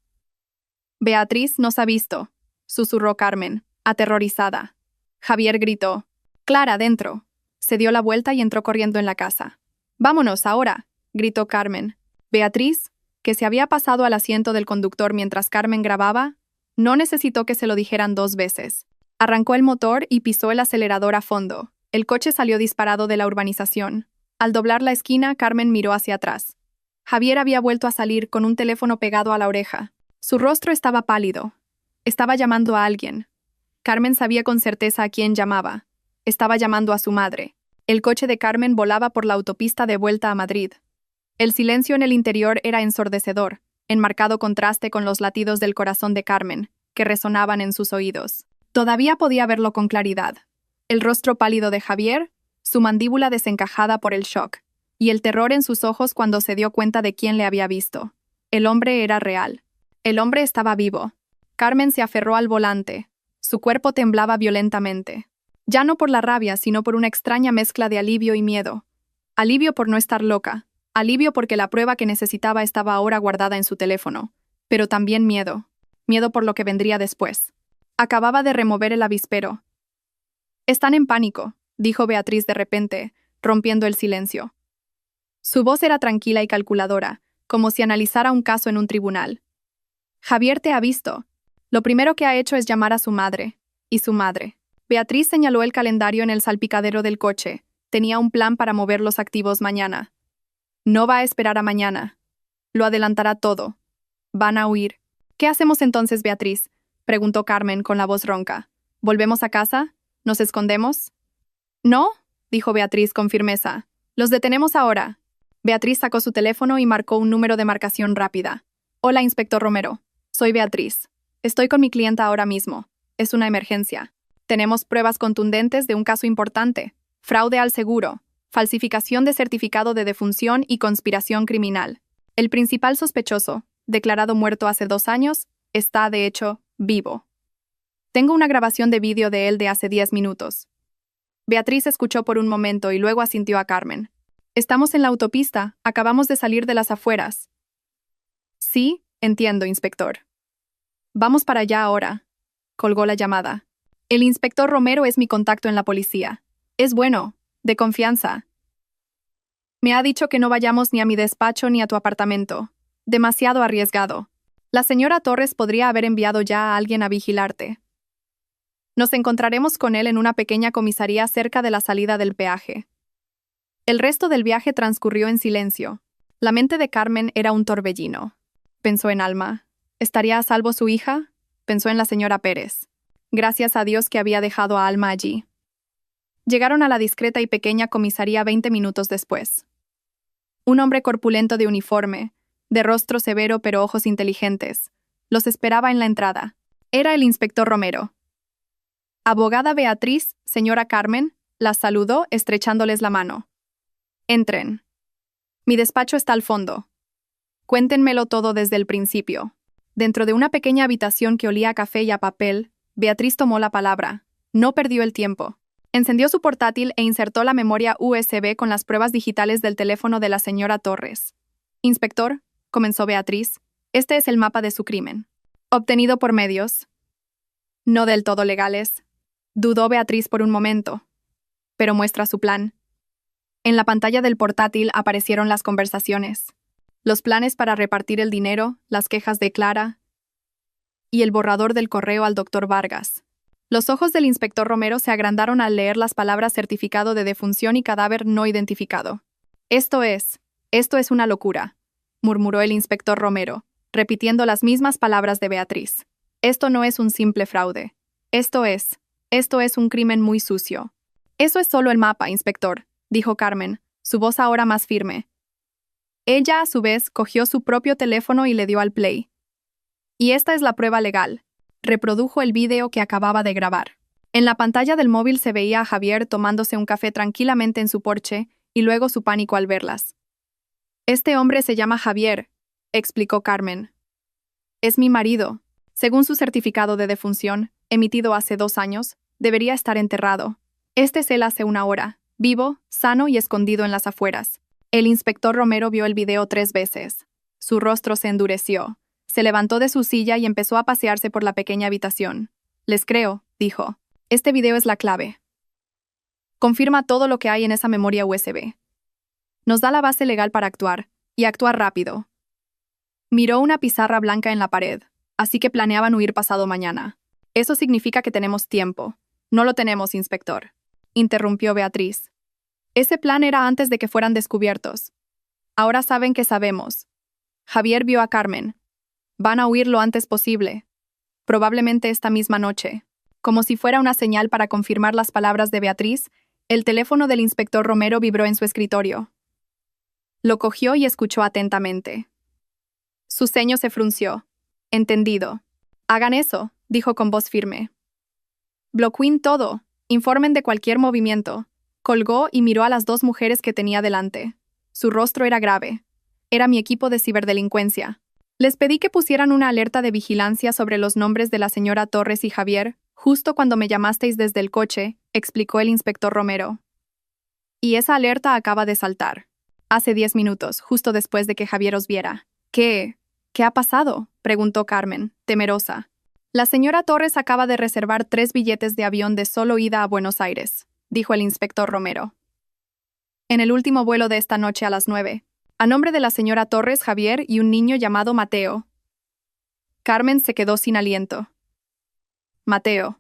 «Beatriz nos ha visto», susurró Carmen, aterrorizada. Javier gritó. «Clara, dentro». Se dio la vuelta y entró corriendo en la casa. «Vámonos, ahora», gritó Carmen. Beatriz, que se había pasado al asiento del conductor mientras Carmen grababa, no necesitó que se lo dijeran 2 veces. Arrancó el motor y pisó el acelerador a fondo. El coche salió disparado de la urbanización. Al doblar la esquina, Carmen miró hacia atrás. Javier había vuelto a salir con un teléfono pegado a la oreja. Su rostro estaba pálido. Estaba llamando a alguien. Carmen sabía con certeza a quién llamaba. Estaba llamando a su madre. El coche de Carmen volaba por la autopista de vuelta a Madrid. El silencio en el interior era ensordecedor, en marcado contraste con los latidos del corazón de Carmen, que resonaban en sus oídos. Todavía podía verlo con claridad. El rostro pálido de Javier, su mandíbula desencajada por el shock, y el terror en sus ojos cuando se dio cuenta de quién le había visto. El hombre era real. El hombre estaba vivo. Carmen se aferró al volante. Su cuerpo temblaba violentamente. Ya no por la rabia, sino por una extraña mezcla de alivio y miedo. Alivio por no estar loca. Alivio porque la prueba que necesitaba estaba ahora guardada en su teléfono. Pero también miedo. Miedo por lo que vendría después. Acababa de remover el avispero. «Están en pánico», dijo Beatriz de repente, rompiendo el silencio. Su voz era tranquila y calculadora, como si analizara un caso en un tribunal. Javier te ha visto. Lo primero que ha hecho es llamar a su madre. Y su madre. Beatriz señaló el calendario en el salpicadero del coche. Tenía un plan para mover los activos mañana. No va a esperar a mañana. Lo adelantará todo. Van a huir. ¿Qué hacemos entonces, Beatriz?, preguntó Carmen con la voz ronca. ¿Volvemos a casa? ¿Nos escondemos? No, dijo Beatriz con firmeza. Los detenemos ahora. Beatriz sacó su teléfono y marcó un número de marcación rápida. Hola, inspector Romero. Soy Beatriz. Estoy con mi clienta ahora mismo. Es una emergencia. Tenemos pruebas contundentes de un caso importante. Fraude al seguro, falsificación de certificado de defunción y conspiración criminal. El principal sospechoso, declarado muerto hace 2 años, está, de hecho, vivo. Tengo una grabación de vídeo de él de hace 10 minutos. Beatriz escuchó por un momento y luego asintió a Carmen. Estamos en la autopista, acabamos de salir de las afueras. Sí, entiendo, inspector. Vamos para allá ahora. Colgó la llamada. El inspector Romero es mi contacto en la policía. Es bueno, de confianza. Me ha dicho que no vayamos ni a mi despacho ni a tu apartamento. Demasiado arriesgado. La señora Torres podría haber enviado ya a alguien a vigilarte. Nos encontraremos con él en una pequeña comisaría cerca de la salida del peaje. El resto del viaje transcurrió en silencio. La mente de Carmen era un torbellino. Pensó en Alma. ¿Estaría a salvo su hija? Pensó en la señora Pérez. Gracias a Dios que había dejado a Alma allí. Llegaron a la discreta y pequeña comisaría 20 minutos después. Un hombre corpulento de uniforme, de rostro severo pero ojos inteligentes, los esperaba en la entrada. Era el inspector Romero. Abogada Beatriz, señora Carmen, las saludó estrechándoles la mano. Entren. Mi despacho está al fondo. Cuéntenmelo todo desde el principio. Dentro de una pequeña habitación que olía a café y a papel, Beatriz tomó la palabra. No perdió el tiempo. Encendió su portátil e insertó la memoria USB con las pruebas digitales del teléfono de la señora Torres. Inspector, comenzó Beatriz, este es el mapa de su crimen. Obtenido por medios. No del todo legales. Dudó Beatriz por un momento. Pero muestra su plan. En la pantalla del portátil aparecieron las conversaciones, los planes para repartir el dinero, las quejas de Clara y el borrador del correo al doctor Vargas. Los ojos del inspector Romero se agrandaron al leer las palabras certificado de defunción y cadáver no identificado. Esto es una locura, murmuró el inspector Romero, repitiendo las mismas palabras de Beatriz. Esto no es un simple fraude. Esto es un crimen muy sucio. Eso es solo el mapa, inspector, dijo Carmen, su voz ahora más firme. Ella, a su vez, cogió su propio teléfono y le dio al play. Y esta es la prueba legal. Reprodujo el vídeo que acababa de grabar. En la pantalla del móvil se veía a Javier tomándose un café tranquilamente en su porche y luego su pánico al verlas. Este hombre se llama Javier, explicó Carmen. Es mi marido. Según su certificado de defunción, emitido hace 2 años, debería estar enterrado. Este es él hace 1 hora, vivo, sano y escondido en las afueras. El inspector Romero vio el video 3 veces. Su rostro se endureció. Se levantó de su silla y empezó a pasearse por la pequeña habitación. Les creo, dijo. Este video es la clave. Confirma todo lo que hay en esa memoria USB. Nos da la base legal para actuar, y actuar rápido. Miró una pizarra blanca en la pared, así que planeaban huir pasado mañana. Eso significa que tenemos tiempo. No lo tenemos, inspector, interrumpió Beatriz. Ese plan era antes de que fueran descubiertos. Ahora saben que sabemos. Javier vio a Carmen. Van a huir lo antes posible. Probablemente esta misma noche. Como si fuera una señal para confirmar las palabras de Beatriz, el teléfono del inspector Romero vibró en su escritorio. Lo cogió y escuchó atentamente. Su ceño se frunció. Entendido. Hagan eso, dijo con voz firme. Bloqueen todo. Informen de cualquier movimiento. Colgó y miró a las 2 mujeres que tenía delante. Su rostro era grave. Era mi equipo de ciberdelincuencia. Les pedí que pusieran una alerta de vigilancia sobre los nombres de la señora Torres y Javier, justo cuando me llamasteis desde el coche, explicó el inspector Romero. Y esa alerta acaba de saltar. Hace 10 minutos, justo después de que Javier os viera. ¿Qué ha pasado?, preguntó Carmen, temerosa. La señora Torres acaba de reservar 3 billetes de avión de solo ida a Buenos Aires, dijo el inspector Romero. En el último vuelo de esta noche a las 9. A nombre de la señora Torres, Javier y un niño llamado Mateo. Carmen se quedó sin aliento. Mateo.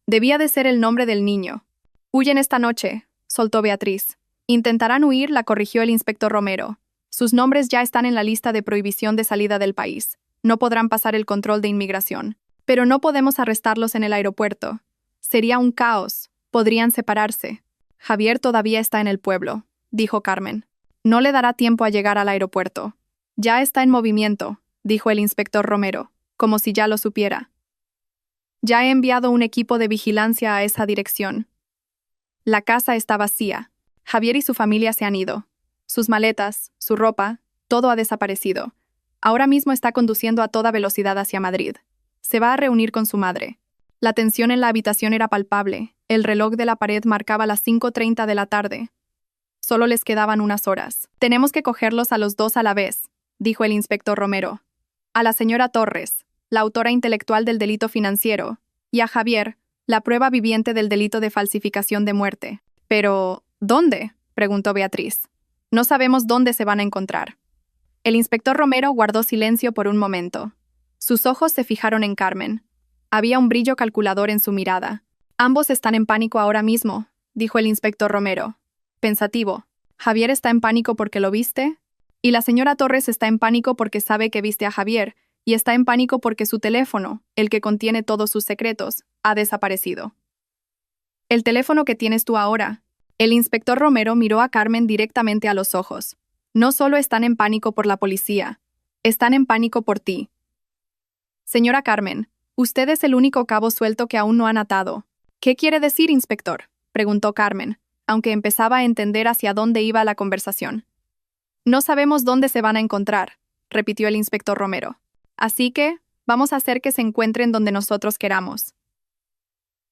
Debía de ser el nombre del niño. Huyen esta noche, soltó Beatriz. Intentarán huir, la corrigió el inspector Romero. Sus nombres ya están en la lista de prohibición de salida del país. No podrán pasar el control de inmigración. Pero no podemos arrestarlos en el aeropuerto. Sería un caos. Podrían separarse. Javier todavía está en el pueblo, dijo Carmen. No le dará tiempo a llegar al aeropuerto. Ya está en movimiento, dijo el inspector Romero, como si ya lo supiera. Ya he enviado un equipo de vigilancia a esa dirección. La casa está vacía. Javier y su familia se han ido. Sus maletas, su ropa, todo ha desaparecido. Ahora mismo está conduciendo a toda velocidad hacia Madrid. Se va a reunir con su madre. La tensión en la habitación era palpable. El reloj de la pared marcaba las 5:30 de la tarde. Solo les quedaban unas horas. Tenemos que cogerlos a los dos a la vez, dijo el inspector Romero. A la señora Torres, la autora intelectual del delito financiero, y a Javier, la prueba viviente del delito de falsificación de muerte. Pero, ¿dónde?, preguntó Beatriz. No sabemos dónde se van a encontrar. El inspector Romero guardó silencio por un momento. Sus ojos se fijaron en Carmen. Había un brillo calculador en su mirada. Ambos están en pánico ahora mismo, dijo el inspector Romero. Pensativo. Javier está en pánico porque lo viste, y la señora Torres está en pánico porque sabe que viste a Javier, y está en pánico porque su teléfono, el que contiene todos sus secretos, ha desaparecido. El teléfono que tienes tú ahora. El inspector Romero miró a Carmen directamente a los ojos. No solo están en pánico por la policía, están en pánico por ti. Señora Carmen, usted es el único cabo suelto que aún no han atado. ¿Qué quiere decir, inspector?, preguntó Carmen, aunque empezaba a entender hacia dónde iba la conversación. No sabemos dónde se van a encontrar, repitió el inspector Romero. Así que, vamos a hacer que se encuentren donde nosotros queramos.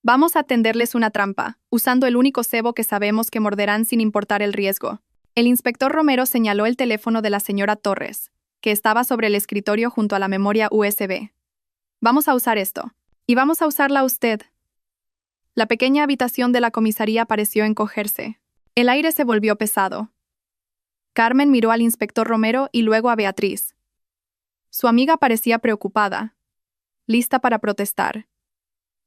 Vamos a tenderles una trampa, usando el único cebo que sabemos que morderán sin importar el riesgo. El inspector Romero señaló el teléfono de la señora Torres, que estaba sobre el escritorio junto a la memoria USB. Vamos a usar esto. Y vamos a usarla usted. La pequeña habitación de la comisaría pareció encogerse. El aire se volvió pesado. Carmen miró al inspector Romero y luego a Beatriz. Su amiga parecía preocupada, lista para protestar.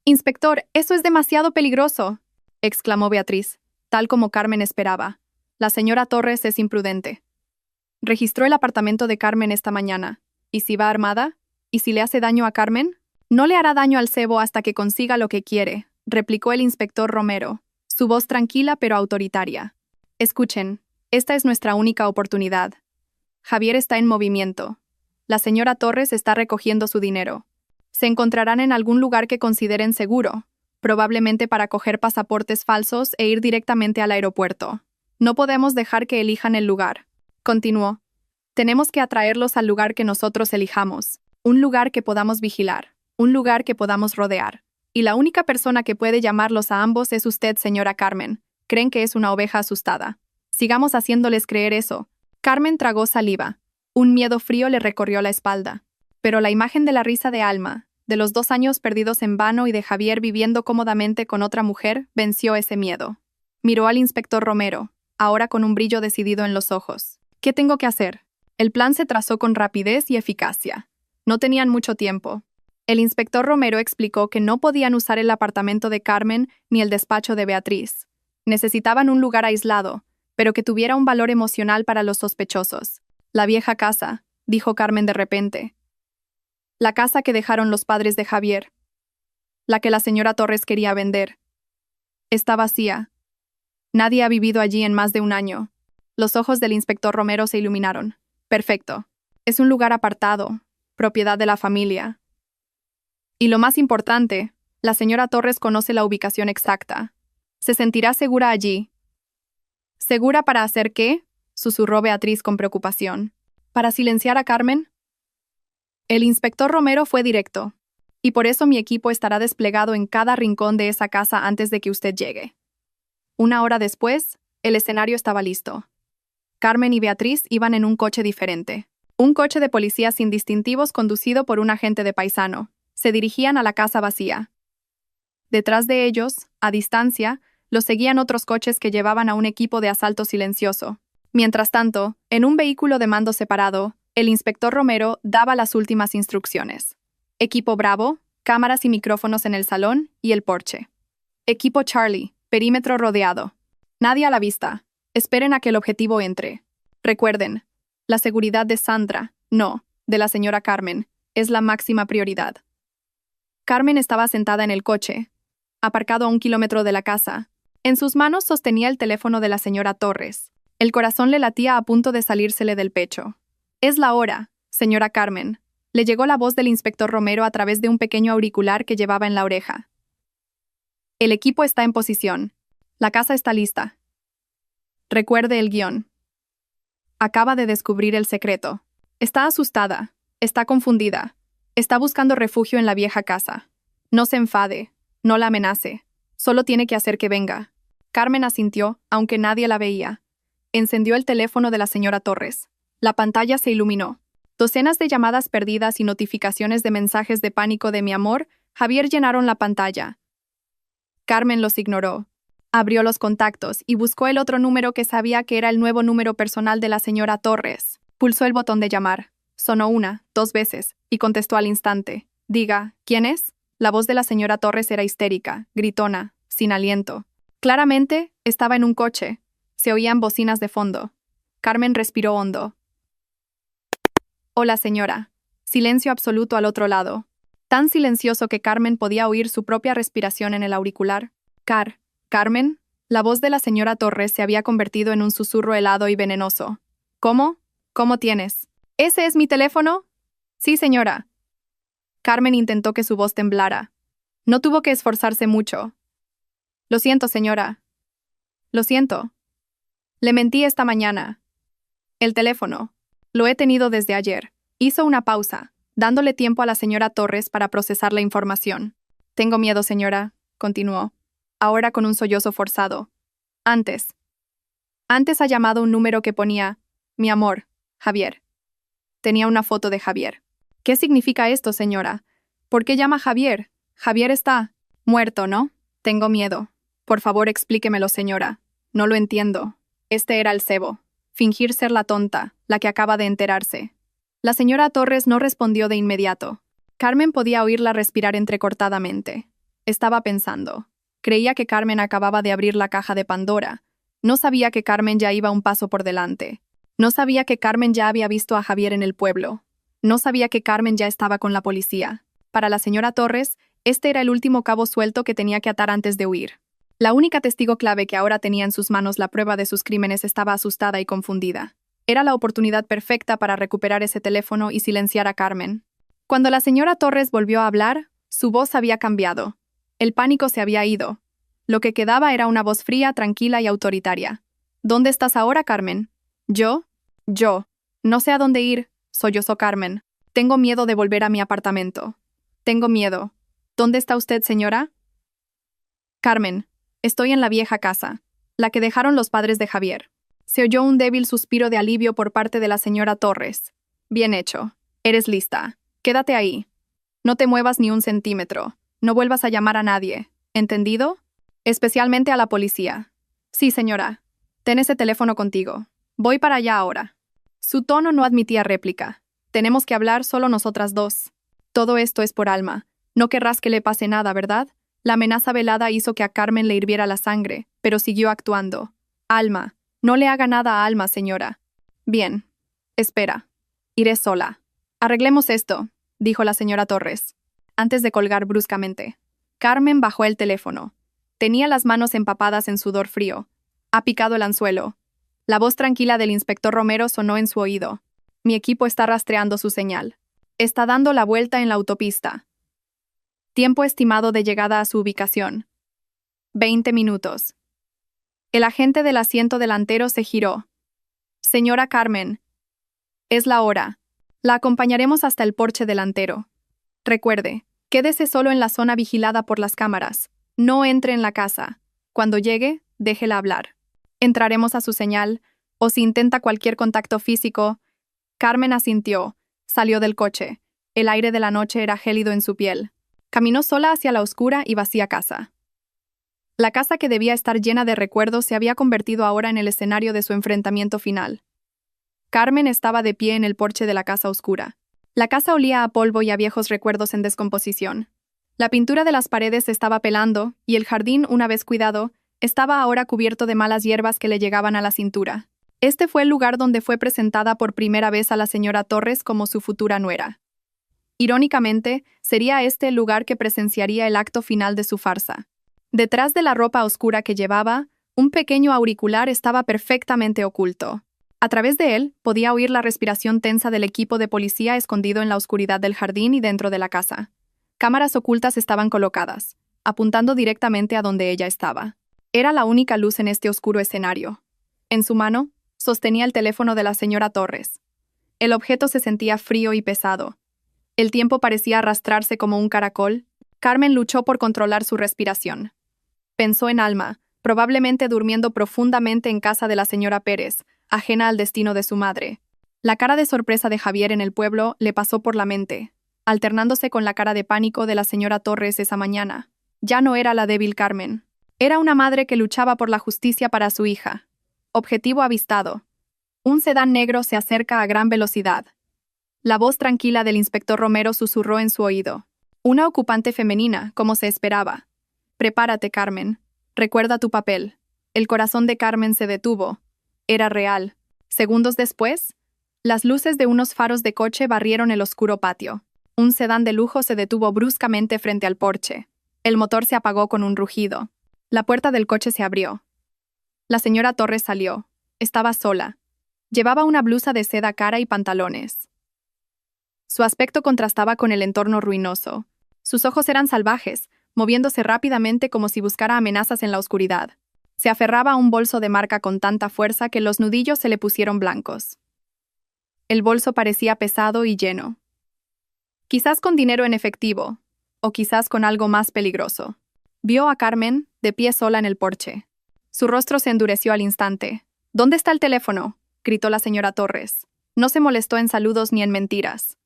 «Inspector, eso es demasiado peligroso», exclamó Beatriz, tal como Carmen esperaba. «La señora Torres es imprudente». Registró el apartamento de Carmen esta mañana. ¿Y si va armada? ¿Y si le hace daño a Carmen? No le hará daño al cebo hasta que consiga lo que quiere, replicó el inspector Romero, su voz tranquila pero autoritaria. Escuchen, esta es nuestra única oportunidad. Javier está en movimiento. La señora Torres está recogiendo su dinero. Se encontrarán en algún lugar que consideren seguro, probablemente para coger pasaportes falsos e ir directamente al aeropuerto. No podemos dejar que elijan el lugar. Continuó. Tenemos que atraerlos al lugar que nosotros elijamos, un lugar que podamos vigilar, un lugar que podamos rodear. Y la única persona que puede llamarlos a ambos es usted, señora Carmen. Creen que es una oveja asustada. Sigamos haciéndoles creer eso. Carmen tragó saliva. Un miedo frío le recorrió la espalda. Pero la imagen de la risa de Alma, de los 2 años perdidos en vano y de Javier viviendo cómodamente con otra mujer, venció ese miedo. Miró al inspector Romero, ahora con un brillo decidido en los ojos. ¿Qué tengo que hacer? El plan se trazó con rapidez y eficacia. No tenían mucho tiempo. El inspector Romero explicó que no podían usar el apartamento de Carmen ni el despacho de Beatriz. Necesitaban un lugar aislado, pero que tuviera un valor emocional para los sospechosos. La vieja casa, dijo Carmen de repente. La casa que dejaron los padres de Javier. La que la señora Torres quería vender. Está vacía. Nadie ha vivido allí en más de 1 año. Los ojos del inspector Romero se iluminaron. Perfecto. Es un lugar apartado, propiedad de la familia. Y lo más importante, la señora Torres conoce la ubicación exacta. Se sentirá segura allí. ¿Segura para hacer qué?, susurró Beatriz con preocupación. ¿Para silenciar a Carmen? El inspector Romero fue directo. Y por eso mi equipo estará desplegado en cada rincón de esa casa antes de que usted llegue. 1 hora después, el escenario estaba listo. Carmen y Beatriz iban en un coche diferente. Un coche de policía sin distintivos conducido por un agente de paisano. Se dirigían a la casa vacía. Detrás de ellos, a distancia, Lo seguían otros coches que llevaban a un equipo de asalto silencioso. Mientras tanto, en un vehículo de mando separado, el inspector Romero daba las últimas instrucciones. Equipo Bravo, cámaras y micrófonos en el salón y el porche. Equipo Charlie, perímetro rodeado. Nadie a la vista. Esperen a que el objetivo entre. Recuerden, la seguridad de Sandra, no, de la señora Carmen, es la máxima prioridad. Carmen estaba sentada en el coche, aparcado a 1 kilómetro de la casa. En sus manos sostenía el teléfono de la señora Torres. El corazón le latía a punto de salírsele del pecho. «Es la hora, señora Carmen», le llegó la voz del inspector Romero a través de un pequeño auricular que llevaba en la oreja. «El equipo está en posición. La casa está lista. Recuerde el guión. Acaba de descubrir el secreto. Está asustada, está confundida, está buscando refugio en la vieja casa. No se enfade, no la amenace, solo tiene que hacer que venga». Carmen asintió, aunque nadie la veía. Encendió el teléfono de la señora Torres. La pantalla se iluminó. Docenas de llamadas perdidas y notificaciones de mensajes de pánico de mi amor, Javier llenaron la pantalla. Carmen los ignoró. Abrió los contactos y buscó el otro número que sabía que era el nuevo número personal de la señora Torres. Pulsó el botón de llamar. Sonó 1, 2 veces, y contestó al instante. «Diga, ¿quién es?». La voz de la señora Torres era histérica, gritona, sin aliento. Claramente, estaba en un coche. Se oían bocinas de fondo. Carmen respiró hondo. «Hola, señora». Silencio absoluto al otro lado. Tan silencioso que Carmen podía oír su propia respiración en el auricular. «Carmen». La voz de la señora Torres se había convertido en un susurro helado y venenoso. «¿Cómo? ¿Cómo tienes? ¿Ese es mi teléfono?». «Sí, señora». Carmen intentó que su voz temblara. No tuvo que esforzarse mucho. «Lo siento, señora. Lo siento. Le mentí esta mañana. El teléfono. Lo he tenido desde ayer». Hizo una pausa, dándole tiempo a la señora Torres para procesar la información. «Tengo miedo, señora», continuó, ahora con un sollozo forzado. Antes ha llamado un número que ponía, «Mi amor, Javier». Tenía una foto de Javier. «¿Qué significa esto, señora? ¿Por qué llama Javier? Javier está muerto, ¿no? Tengo miedo. Por favor, explíquemelo, señora. No lo entiendo». Este era el cebo. Fingir ser la tonta, la que acaba de enterarse. La señora Torres no respondió de inmediato. Carmen podía oírla respirar entrecortadamente. Estaba pensando. Creía que Carmen acababa de abrir la caja de Pandora. No sabía que Carmen ya iba un paso por delante. No sabía que Carmen ya había visto a Javier en el pueblo. No sabía que Carmen ya estaba con la policía. Para la señora Torres, este era el último cabo suelto que tenía que atar antes de huir. La única testigo clave que ahora tenía en sus manos la prueba de sus crímenes estaba asustada y confundida. Era la oportunidad perfecta para recuperar ese teléfono y silenciar a Carmen. Cuando la señora Torres volvió a hablar, su voz había cambiado. El pánico se había ido. Lo que quedaba era una voz fría, tranquila y autoritaria. «¿Dónde estás ahora, Carmen?» «Yo. No sé a dónde ir», sollozó Carmen. «Tengo miedo de volver a mi apartamento. Tengo miedo. ¿Dónde está usted, señora?» «Carmen, estoy en la vieja casa, la que dejaron los padres de Javier». Se oyó un débil suspiro de alivio por parte de la señora Torres. «Bien hecho. Eres lista. Quédate ahí. No te muevas ni un centímetro. No vuelvas a llamar a nadie. ¿Entendido? Especialmente a la policía». «Sí, señora. Ten ese teléfono contigo. Voy para allá ahora». Su tono no admitía réplica. «Tenemos que hablar solo nosotras dos. Todo esto es por Alma. No querrás que le pase nada, ¿verdad?». La amenaza velada hizo que a Carmen le hirviera la sangre, pero siguió actuando. «Alma. No le haga nada a Alma, señora». «Bien. Espera. Iré sola». «Arreglemos esto», dijo la señora Torres, antes de colgar bruscamente. Carmen bajó el teléfono. Tenía las manos empapadas en sudor frío. «Ha picado el anzuelo». La voz tranquila del inspector Romero sonó en su oído. «Mi equipo está rastreando su señal. Está dando la vuelta en la autopista. Tiempo estimado de llegada a su ubicación: 20 minutos». El agente del asiento delantero se giró. «Señora Carmen, es la hora. La acompañaremos hasta el porche delantero. Recuerde, quédese solo en la zona vigilada por las cámaras. No entre en la casa. Cuando llegue, déjela hablar. Entraremos a su señal, o si intenta cualquier contacto físico». Carmen asintió. Salió del coche. El aire de la noche era gélido en su piel. Caminó sola hacia la oscura y vacía casa. La casa que debía estar llena de recuerdos se había convertido ahora en el escenario de su enfrentamiento final. Carmen estaba de pie en el porche de la casa oscura. La casa olía a polvo y a viejos recuerdos en descomposición. La pintura de las paredes se estaba pelando, y el jardín, una vez cuidado, estaba ahora cubierto de malas hierbas que le llegaban a la cintura. Este fue el lugar donde fue presentada por primera vez a la señora Torres como su futura nuera. Irónicamente, sería este el lugar que presenciaría el acto final de su farsa. Detrás de la ropa oscura que llevaba, un pequeño auricular estaba perfectamente oculto. A través de él, podía oír la respiración tensa del equipo de policía escondido en la oscuridad del jardín y dentro de la casa. Cámaras ocultas estaban colocadas, apuntando directamente a donde ella estaba. Era la única luz en este oscuro escenario. En su mano, sostenía el teléfono de la señora Torres. El objeto se sentía frío y pesado. El tiempo parecía arrastrarse como un caracol. Carmen luchó por controlar su respiración. Pensó en Alma, probablemente durmiendo profundamente en casa de la señora Pérez, ajena al destino de su madre. La cara de sorpresa de Javier en el pueblo le pasó por la mente, alternándose con la cara de pánico de la señora Torres esa mañana. Ya no era la débil Carmen. Era una madre que luchaba por la justicia para su hija. Objetivo avistado. Un sedán negro se acerca a gran velocidad. La voz tranquila del inspector Romero susurró en su oído. Una ocupante femenina, como se esperaba. Prepárate, Carmen. Recuerda tu papel. El corazón de Carmen se detuvo. Era real. Segundos después, las luces de unos faros de coche barrieron el oscuro patio. Un sedán de lujo se detuvo bruscamente frente al porche. El motor se apagó con un rugido. La puerta del coche se abrió. La señora Torres salió. Estaba sola. Llevaba una blusa de seda cara y pantalones. Su aspecto contrastaba con el entorno ruinoso. Sus ojos eran salvajes, moviéndose rápidamente como si buscara amenazas en la oscuridad. Se aferraba a un bolso de marca con tanta fuerza que los nudillos se le pusieron blancos. El bolso parecía pesado y lleno. Quizás con dinero en efectivo, o quizás con algo más peligroso. Vio a Carmen, de pie sola en el porche. Su rostro se endureció al instante. «¿Dónde está el teléfono?», gritó la señora Torres. No se molestó en saludos ni en mentiras.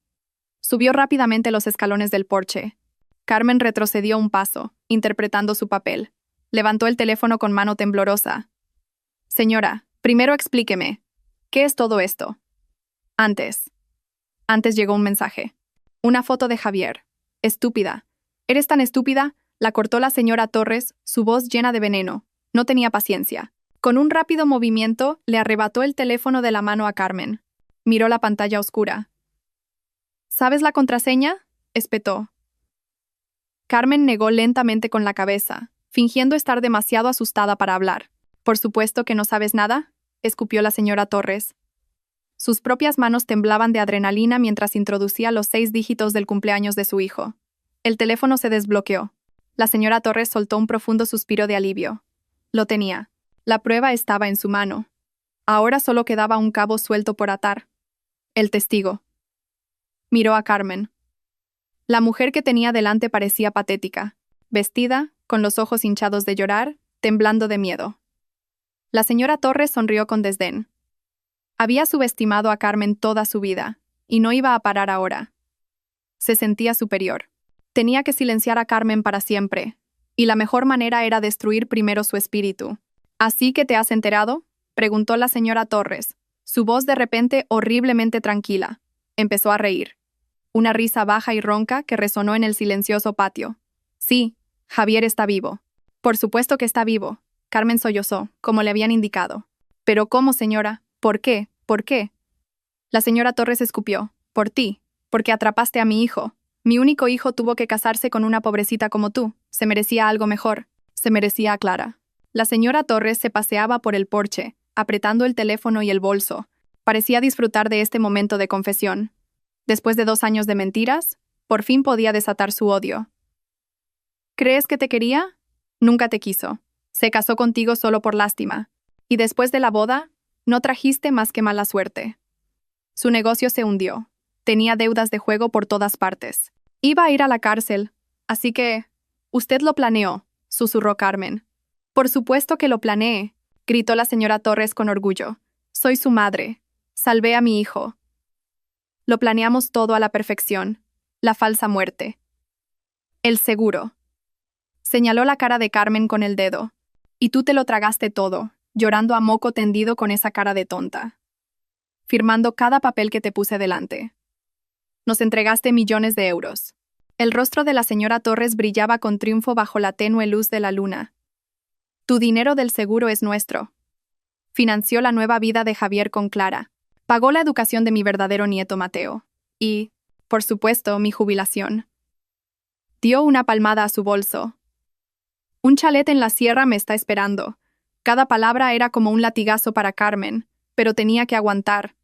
Subió rápidamente los escalones del porche. Carmen retrocedió un paso, interpretando su papel. Levantó el teléfono con mano temblorosa. «Señora, primero explíqueme. ¿Qué es todo esto?» Antes llegó un mensaje. Una foto de Javier. «Estúpida. ¿Eres tan estúpida?», la cortó la señora Torres, su voz llena de veneno. No tenía paciencia. Con un rápido movimiento, le arrebató el teléfono de la mano a Carmen. Miró la pantalla oscura. «¿Sabes la contraseña?», espetó. Carmen negó lentamente con la cabeza, fingiendo estar demasiado asustada para hablar. «¿Por supuesto que no sabes nada?», escupió la señora Torres. Sus propias manos temblaban de adrenalina mientras introducía los 6 dígitos del cumpleaños de su hijo. El teléfono se desbloqueó. La señora Torres soltó un profundo suspiro de alivio. Lo tenía. La prueba estaba en su mano. Ahora solo quedaba un cabo suelto por atar. El testigo. Miró a Carmen. La mujer que tenía delante parecía patética, vestida, con los ojos hinchados de llorar, temblando de miedo. La señora Torres sonrió con desdén. Había subestimado a Carmen toda su vida, y no iba a parar ahora. Se sentía superior. Tenía que silenciar a Carmen para siempre, y la mejor manera era destruir primero su espíritu. «¿Así que te has enterado?», preguntó la señora Torres, su voz de repente horriblemente tranquila. Empezó a reír. Una risa baja y ronca que resonó en el silencioso patio. «Sí, Javier está vivo». «Por supuesto que está vivo», Carmen sollozó, como le habían indicado. «¿Pero cómo, señora? ¿Por qué? ¿Por qué?». La señora Torres escupió. «Por ti, porque atrapaste a mi hijo. Mi único hijo tuvo que casarse con una pobrecita como tú. Se merecía algo mejor. Se merecía a Clara». La señora Torres se paseaba por el porche, apretando el teléfono y el bolso. Parecía disfrutar de este momento de confesión. Después de 2 años de mentiras, por fin podía desatar su odio. «¿Crees que te quería? Nunca te quiso. Se casó contigo solo por lástima. Y después de la boda, no trajiste más que mala suerte». Su negocio se hundió. Tenía deudas de juego por todas partes. Iba a ir a la cárcel. «Así que, usted lo planeó», susurró Carmen. «Por supuesto que lo planeé», gritó la señora Torres con orgullo. «Soy su madre. Salvé a mi hijo. Lo planeamos todo a la perfección. La falsa muerte. El seguro. Señaló la cara de Carmen con el dedo. Y tú te lo tragaste todo, llorando a moco tendido con esa cara de tonta. Firmando cada papel que te puse delante. Nos entregaste millones de euros. El rostro de la señora Torres brillaba con triunfo bajo la tenue luz de la luna. Tu dinero del seguro es nuestro. Financió la nueva vida de Javier con Clara. Pagó la educación de mi verdadero nieto Mateo. Y, por supuesto, mi jubilación. Dio una palmada a su bolso. Un chalet en la sierra me está esperando. Cada palabra era como un latigazo para Carmen, pero tenía que aguantar.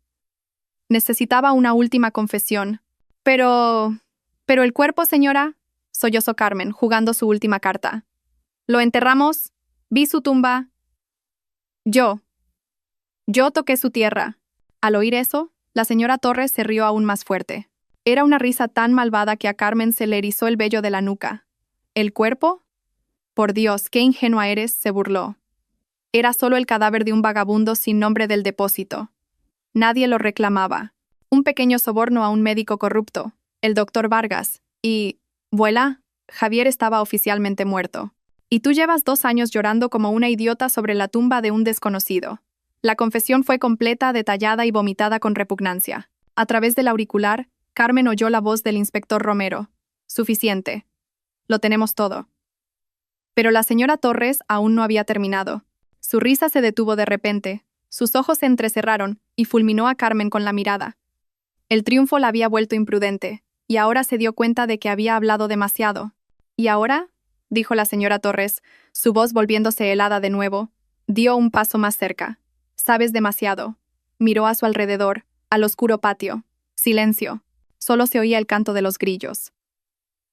Necesitaba una última confesión. Pero el cuerpo, señora, sollozó Carmen, jugando su última carta. Lo enterramos, vi su tumba. Yo toqué su tierra. Al oír eso, la señora Torres se rió aún más fuerte. Era una risa tan malvada que a Carmen se le erizó el vello de la nuca. ¿El cuerpo? Por Dios, qué ingenua eres, se burló. Era solo el cadáver de un vagabundo sin nombre del depósito. Nadie lo reclamaba. Un pequeño soborno a un médico corrupto, el doctor Vargas, y, vuela, Javier estaba oficialmente muerto. Y tú llevas 2 años llorando como una idiota sobre la tumba de un desconocido. La confesión fue completa, detallada y vomitada con repugnancia. A través del auricular, Carmen oyó la voz del inspector Romero. Suficiente. Lo tenemos todo. Pero la señora Torres aún no había terminado. Su risa se detuvo de repente, sus ojos se entrecerraron y fulminó a Carmen con la mirada. El triunfo la había vuelto imprudente, y ahora se dio cuenta de que había hablado demasiado. ¿Y ahora?, dijo la señora Torres, su voz volviéndose helada de nuevo. Dio un paso más cerca. Sabes demasiado. Miró a su alrededor, al oscuro patio. Silencio. Solo se oía el canto de los grillos.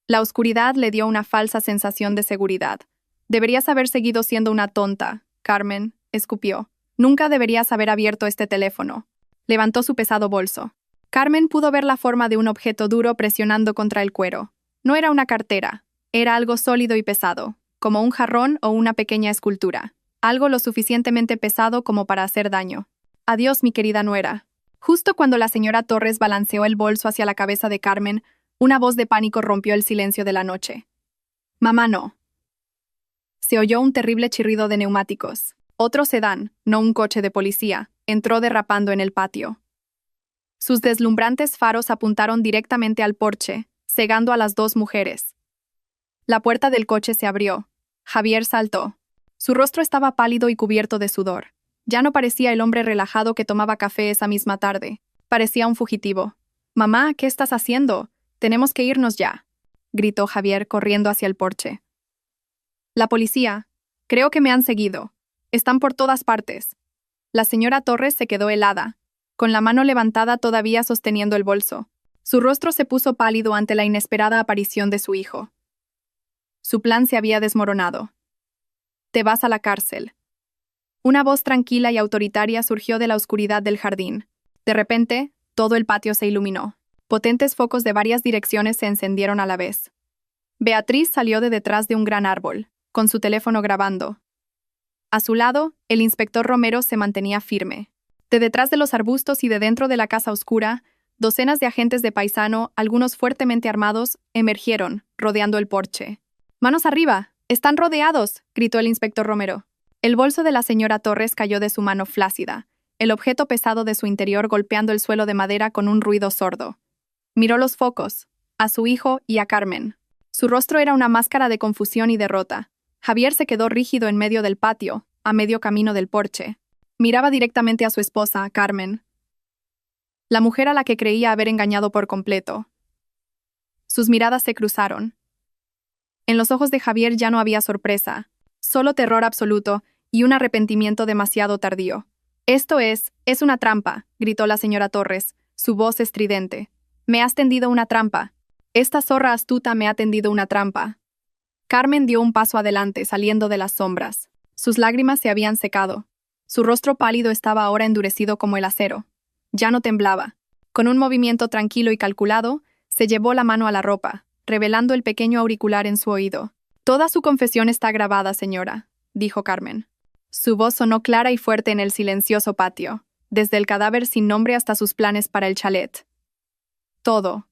La oscuridad le dio una falsa sensación de seguridad. Deberías haber seguido siendo una tonta, Carmen, escupió. Nunca deberías haber abierto este teléfono. Levantó su pesado bolso. Carmen pudo ver la forma de un objeto duro presionando contra el cuero. No era una cartera. Era algo sólido y pesado, como un jarrón o una pequeña escultura. Algo lo suficientemente pesado como para hacer daño. Adiós, mi querida nuera. Justo cuando la señora Torres balanceó el bolso hacia la cabeza de Carmen, una voz de pánico rompió el silencio de la noche. Mamá, no. Se oyó un terrible chirrido de neumáticos. Otro sedán, no un coche de policía, entró derrapando en el patio. Sus deslumbrantes faros apuntaron directamente al porche, cegando a las 2 mujeres. La puerta del coche se abrió. Javier saltó. Su rostro estaba pálido y cubierto de sudor. Ya no parecía el hombre relajado que tomaba café esa misma tarde. Parecía un fugitivo. «Mamá, ¿qué estás haciendo? Tenemos que irnos ya», gritó Javier corriendo hacia el porche. «La policía. Creo que me han seguido. Están por todas partes». La señora Torres se quedó helada, con la mano levantada todavía sosteniendo el bolso. Su rostro se puso pálido ante la inesperada aparición de su hijo. Su plan se había desmoronado. «Te vas a la cárcel». Una voz tranquila y autoritaria surgió de la oscuridad del jardín. De repente, todo el patio se iluminó. Potentes focos de varias direcciones se encendieron a la vez. Beatriz salió de detrás de un gran árbol, con su teléfono grabando. A su lado, el inspector Romero se mantenía firme. De detrás de los arbustos y de dentro de la casa oscura, docenas de agentes de paisano, algunos fuertemente armados, emergieron, rodeando el porche. «¡Manos arriba! ¡Están rodeados!», gritó el inspector Romero. El bolso de la señora Torres cayó de su mano flácida, el objeto pesado de su interior golpeando el suelo de madera con un ruido sordo. Miró los focos, a su hijo y a Carmen. Su rostro era una máscara de confusión y derrota. Javier se quedó rígido en medio del patio, a medio camino del porche. Miraba directamente a su esposa, a Carmen, la mujer a la que creía haber engañado por completo. Sus miradas se cruzaron. En los ojos de Javier ya no había sorpresa, solo terror absoluto y un arrepentimiento demasiado tardío. «Esto es una trampa», gritó la señora Torres, su voz estridente. «Me has tendido una trampa. Esta zorra astuta me ha tendido una trampa». Carmen dio un paso adelante, saliendo de las sombras. Sus lágrimas se habían secado. Su rostro pálido estaba ahora endurecido como el acero. Ya no temblaba. Con un movimiento tranquilo y calculado, se llevó la mano a la ropa, revelando el pequeño auricular en su oído. «Toda su confesión está grabada, señora», dijo Carmen. Su voz sonó clara y fuerte en el silencioso patio, desde el cadáver sin nombre hasta sus planes para el chalet. Todo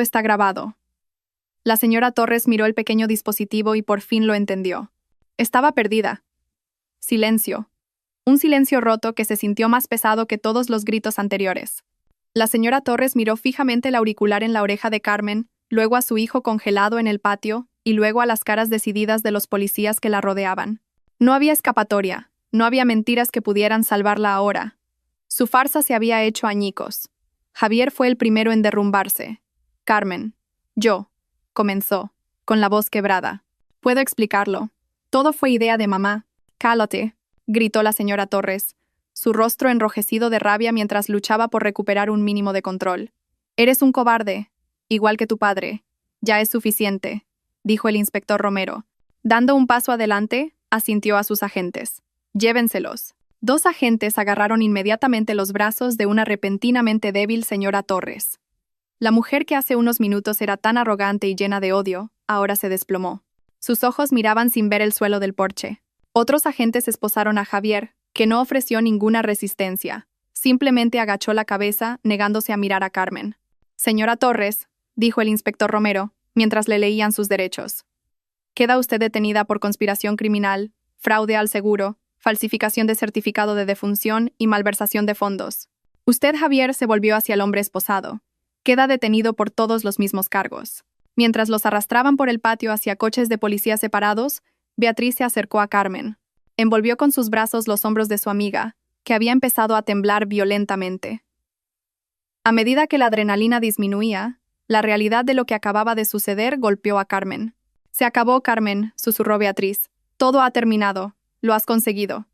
está grabado». La señora Torres miró el pequeño dispositivo y por fin lo entendió. Estaba perdida. Silencio. Un silencio roto que se sintió más pesado que todos los gritos anteriores. La señora Torres miró fijamente el auricular en la oreja de Carmen, luego a su hijo congelado en el patio, y luego a las caras decididas de los policías que la rodeaban. No había escapatoria, no había mentiras que pudieran salvarla ahora. Su farsa se había hecho añicos. Javier fue el primero en derrumbarse. Carmen. Yo. Comenzó, con la voz quebrada. Puedo explicarlo. Todo fue idea de mamá. Cállate, gritó la señora Torres, su rostro enrojecido de rabia mientras luchaba por recuperar un mínimo de control. Eres un cobarde, igual que tu padre. Ya es suficiente, dijo el inspector Romero. Dando un paso adelante, asintió a sus agentes. Llévenselos. 2 agentes agarraron inmediatamente los brazos de una repentinamente débil señora Torres. La mujer que hace unos minutos era tan arrogante y llena de odio, ahora se desplomó. Sus ojos miraban sin ver el suelo del porche. Otros agentes esposaron a Javier, que no ofreció ninguna resistencia. Simplemente agachó la cabeza, negándose a mirar a Carmen. Señora Torres, dijo el inspector Romero, mientras le leían sus derechos. Queda usted detenida por conspiración criminal, fraude al seguro, falsificación de certificado de defunción y malversación de fondos. Usted, Javier, se volvió hacia el hombre esposado. Queda detenido por todos los mismos cargos. Mientras los arrastraban por el patio hacia coches de policía separados, Beatriz se acercó a Carmen. Envolvió con sus brazos los hombros de su amiga, que había empezado a temblar violentamente. A medida que la adrenalina disminuía, la realidad de lo que acababa de suceder golpeó a Carmen. Se acabó, Carmen, susurró Beatriz. Todo ha terminado. Lo has conseguido.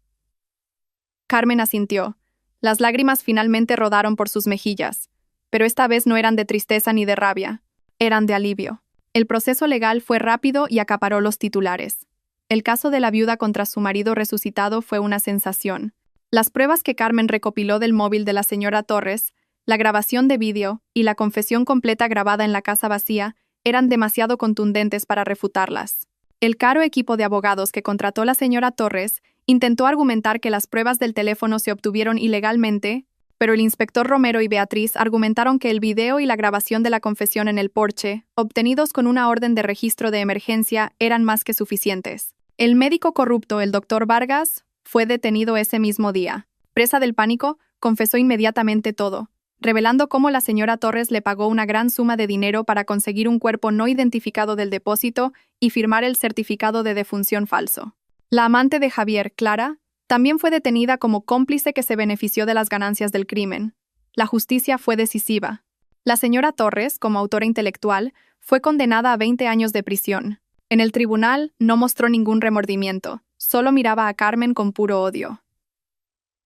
Carmen asintió. Las lágrimas finalmente rodaron por sus mejillas, pero esta vez no eran de tristeza ni de rabia, eran de alivio. El proceso legal fue rápido y acaparó los titulares. El caso de la viuda contra su marido resucitado fue una sensación. Las pruebas que Carmen recopiló del móvil de la señora Torres, la grabación de vídeo y la confesión completa grabada en la casa vacía eran demasiado contundentes para refutarlas. El caro equipo de abogados que contrató la señora Torres intentó argumentar que las pruebas del teléfono se obtuvieron ilegalmente, pero el inspector Romero y Beatriz argumentaron que el video y la grabación de la confesión en el porche, obtenidos con una orden de registro de emergencia, eran más que suficientes. El médico corrupto, el doctor Vargas, fue detenido ese mismo día. Presa del pánico, confesó inmediatamente todo, revelando cómo la señora Torres le pagó una gran suma de dinero para conseguir un cuerpo no identificado del depósito y firmar el certificado de defunción falso. La amante de Javier, Clara, también fue detenida como cómplice que se benefició de las ganancias del crimen. La justicia fue decisiva. La señora Torres, como autora intelectual, fue condenada a 20 años de prisión. En el tribunal no mostró ningún remordimiento, solo miraba a Carmen con puro odio.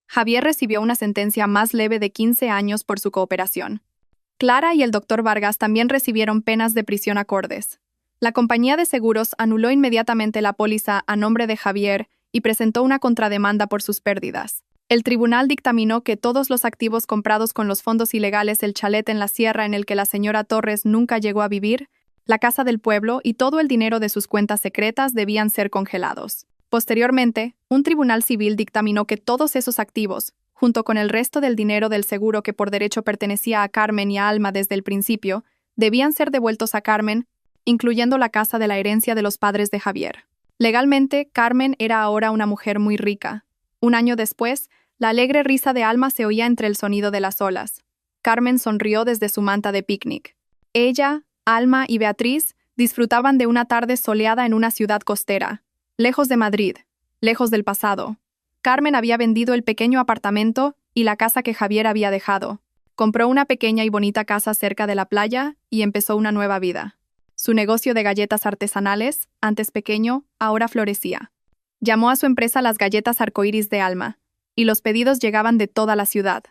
Javier recibió una sentencia más leve de 15 años por su cooperación. Clara y el doctor Vargas también recibieron penas de prisión acordes. La compañía de seguros anuló inmediatamente la póliza a nombre de Javier y presentó una contrademanda por sus pérdidas. El tribunal dictaminó que todos los activos comprados con los fondos ilegales, el chalet en la sierra en el que la señora Torres nunca llegó a vivir, la casa del pueblo y todo el dinero de sus cuentas secretas debían ser congelados. Posteriormente, un tribunal civil dictaminó que todos esos activos, junto con el resto del dinero del seguro que por derecho pertenecía a Carmen y a Alma desde el principio, debían ser devueltos a Carmen, incluyendo la casa de la herencia de los padres de Javier. Legalmente, Carmen era ahora una mujer muy rica. Un año después, la alegre risa de Alma se oía entre el sonido de las olas. Carmen sonrió desde su manta de picnic. Ella, Alma y Beatriz disfrutaban de una tarde soleada en una ciudad costera, lejos de Madrid, lejos del pasado. Carmen había vendido el pequeño apartamento y la casa que Javier había dejado. Compró una pequeña y bonita casa cerca de la playa y empezó una nueva vida. Su negocio de galletas artesanales, antes pequeño, ahora florecía. Llamó a su empresa las galletas arcoíris de Alma, y los pedidos llegaban de toda la ciudad.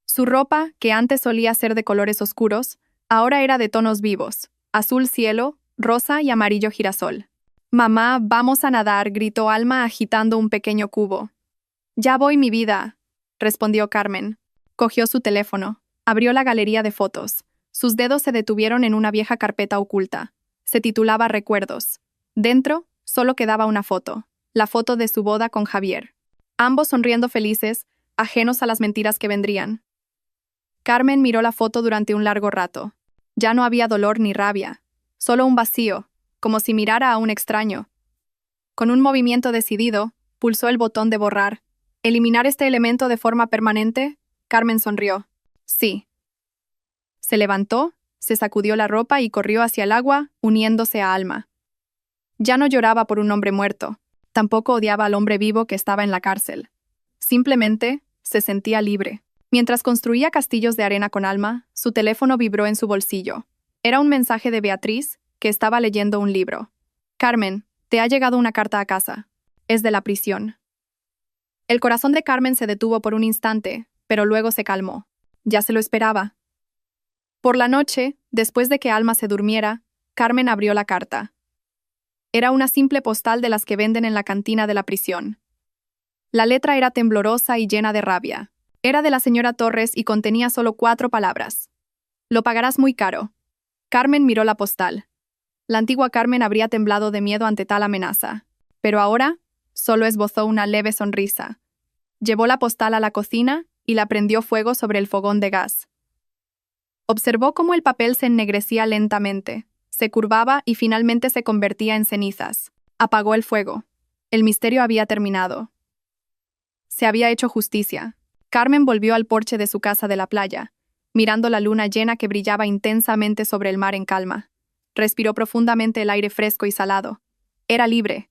Su ropa, que antes solía ser de colores oscuros, ahora era de tonos vivos, azul cielo, rosa y amarillo girasol. «Mamá, vamos a nadar», gritó Alma agitando un pequeño cubo. «Ya voy, mi vida», respondió Carmen. Cogió su teléfono, abrió la galería de fotos. Sus dedos se detuvieron en una vieja carpeta oculta. Se titulaba Recuerdos. Dentro, solo quedaba una foto, la foto de su boda con Javier. Ambos sonriendo felices, ajenos a las mentiras que vendrían. Carmen miró la foto durante un largo rato. Ya no había dolor ni rabia, Solo un vacío, como si mirara a un extraño. Con un movimiento decidido, pulsó el botón de borrar. ¿Eliminar este elemento de forma permanente? Carmen sonrió. Sí. Se levantó, se sacudió la ropa y corrió hacia el agua, uniéndose a Alma. Ya no lloraba por un hombre muerto, tampoco odiaba al hombre vivo que estaba en la cárcel. Simplemente, se sentía libre. Mientras construía castillos de arena con Alma, su teléfono vibró en su bolsillo. Era un mensaje de Beatriz, que estaba leyendo un libro. Carmen, te ha llegado una carta a casa. Es de la prisión. El corazón de Carmen se detuvo por un instante, pero luego se calmó. Ya se lo esperaba. Por la noche, después de que Alma se durmiera, Carmen abrió la carta. Era una simple postal de las que venden en la cantina de la prisión. La letra era temblorosa y llena de rabia. Era de la señora Torres y contenía solo 4 palabras. Lo pagarás muy caro. Carmen miró la postal. La antigua Carmen habría temblado de miedo ante tal amenaza. Pero ahora, solo esbozó una leve sonrisa. Llevó la postal a la cocina y la prendió fuego sobre el fogón de gas. Observó cómo el papel se ennegrecía lentamente, se curvaba y finalmente se convertía en cenizas. Apagó el fuego. El misterio había terminado. Se había hecho justicia. Carmen volvió al porche de su casa de la playa, mirando la luna llena que brillaba intensamente sobre el mar en calma. Respiró profundamente el aire fresco y salado. Era libre,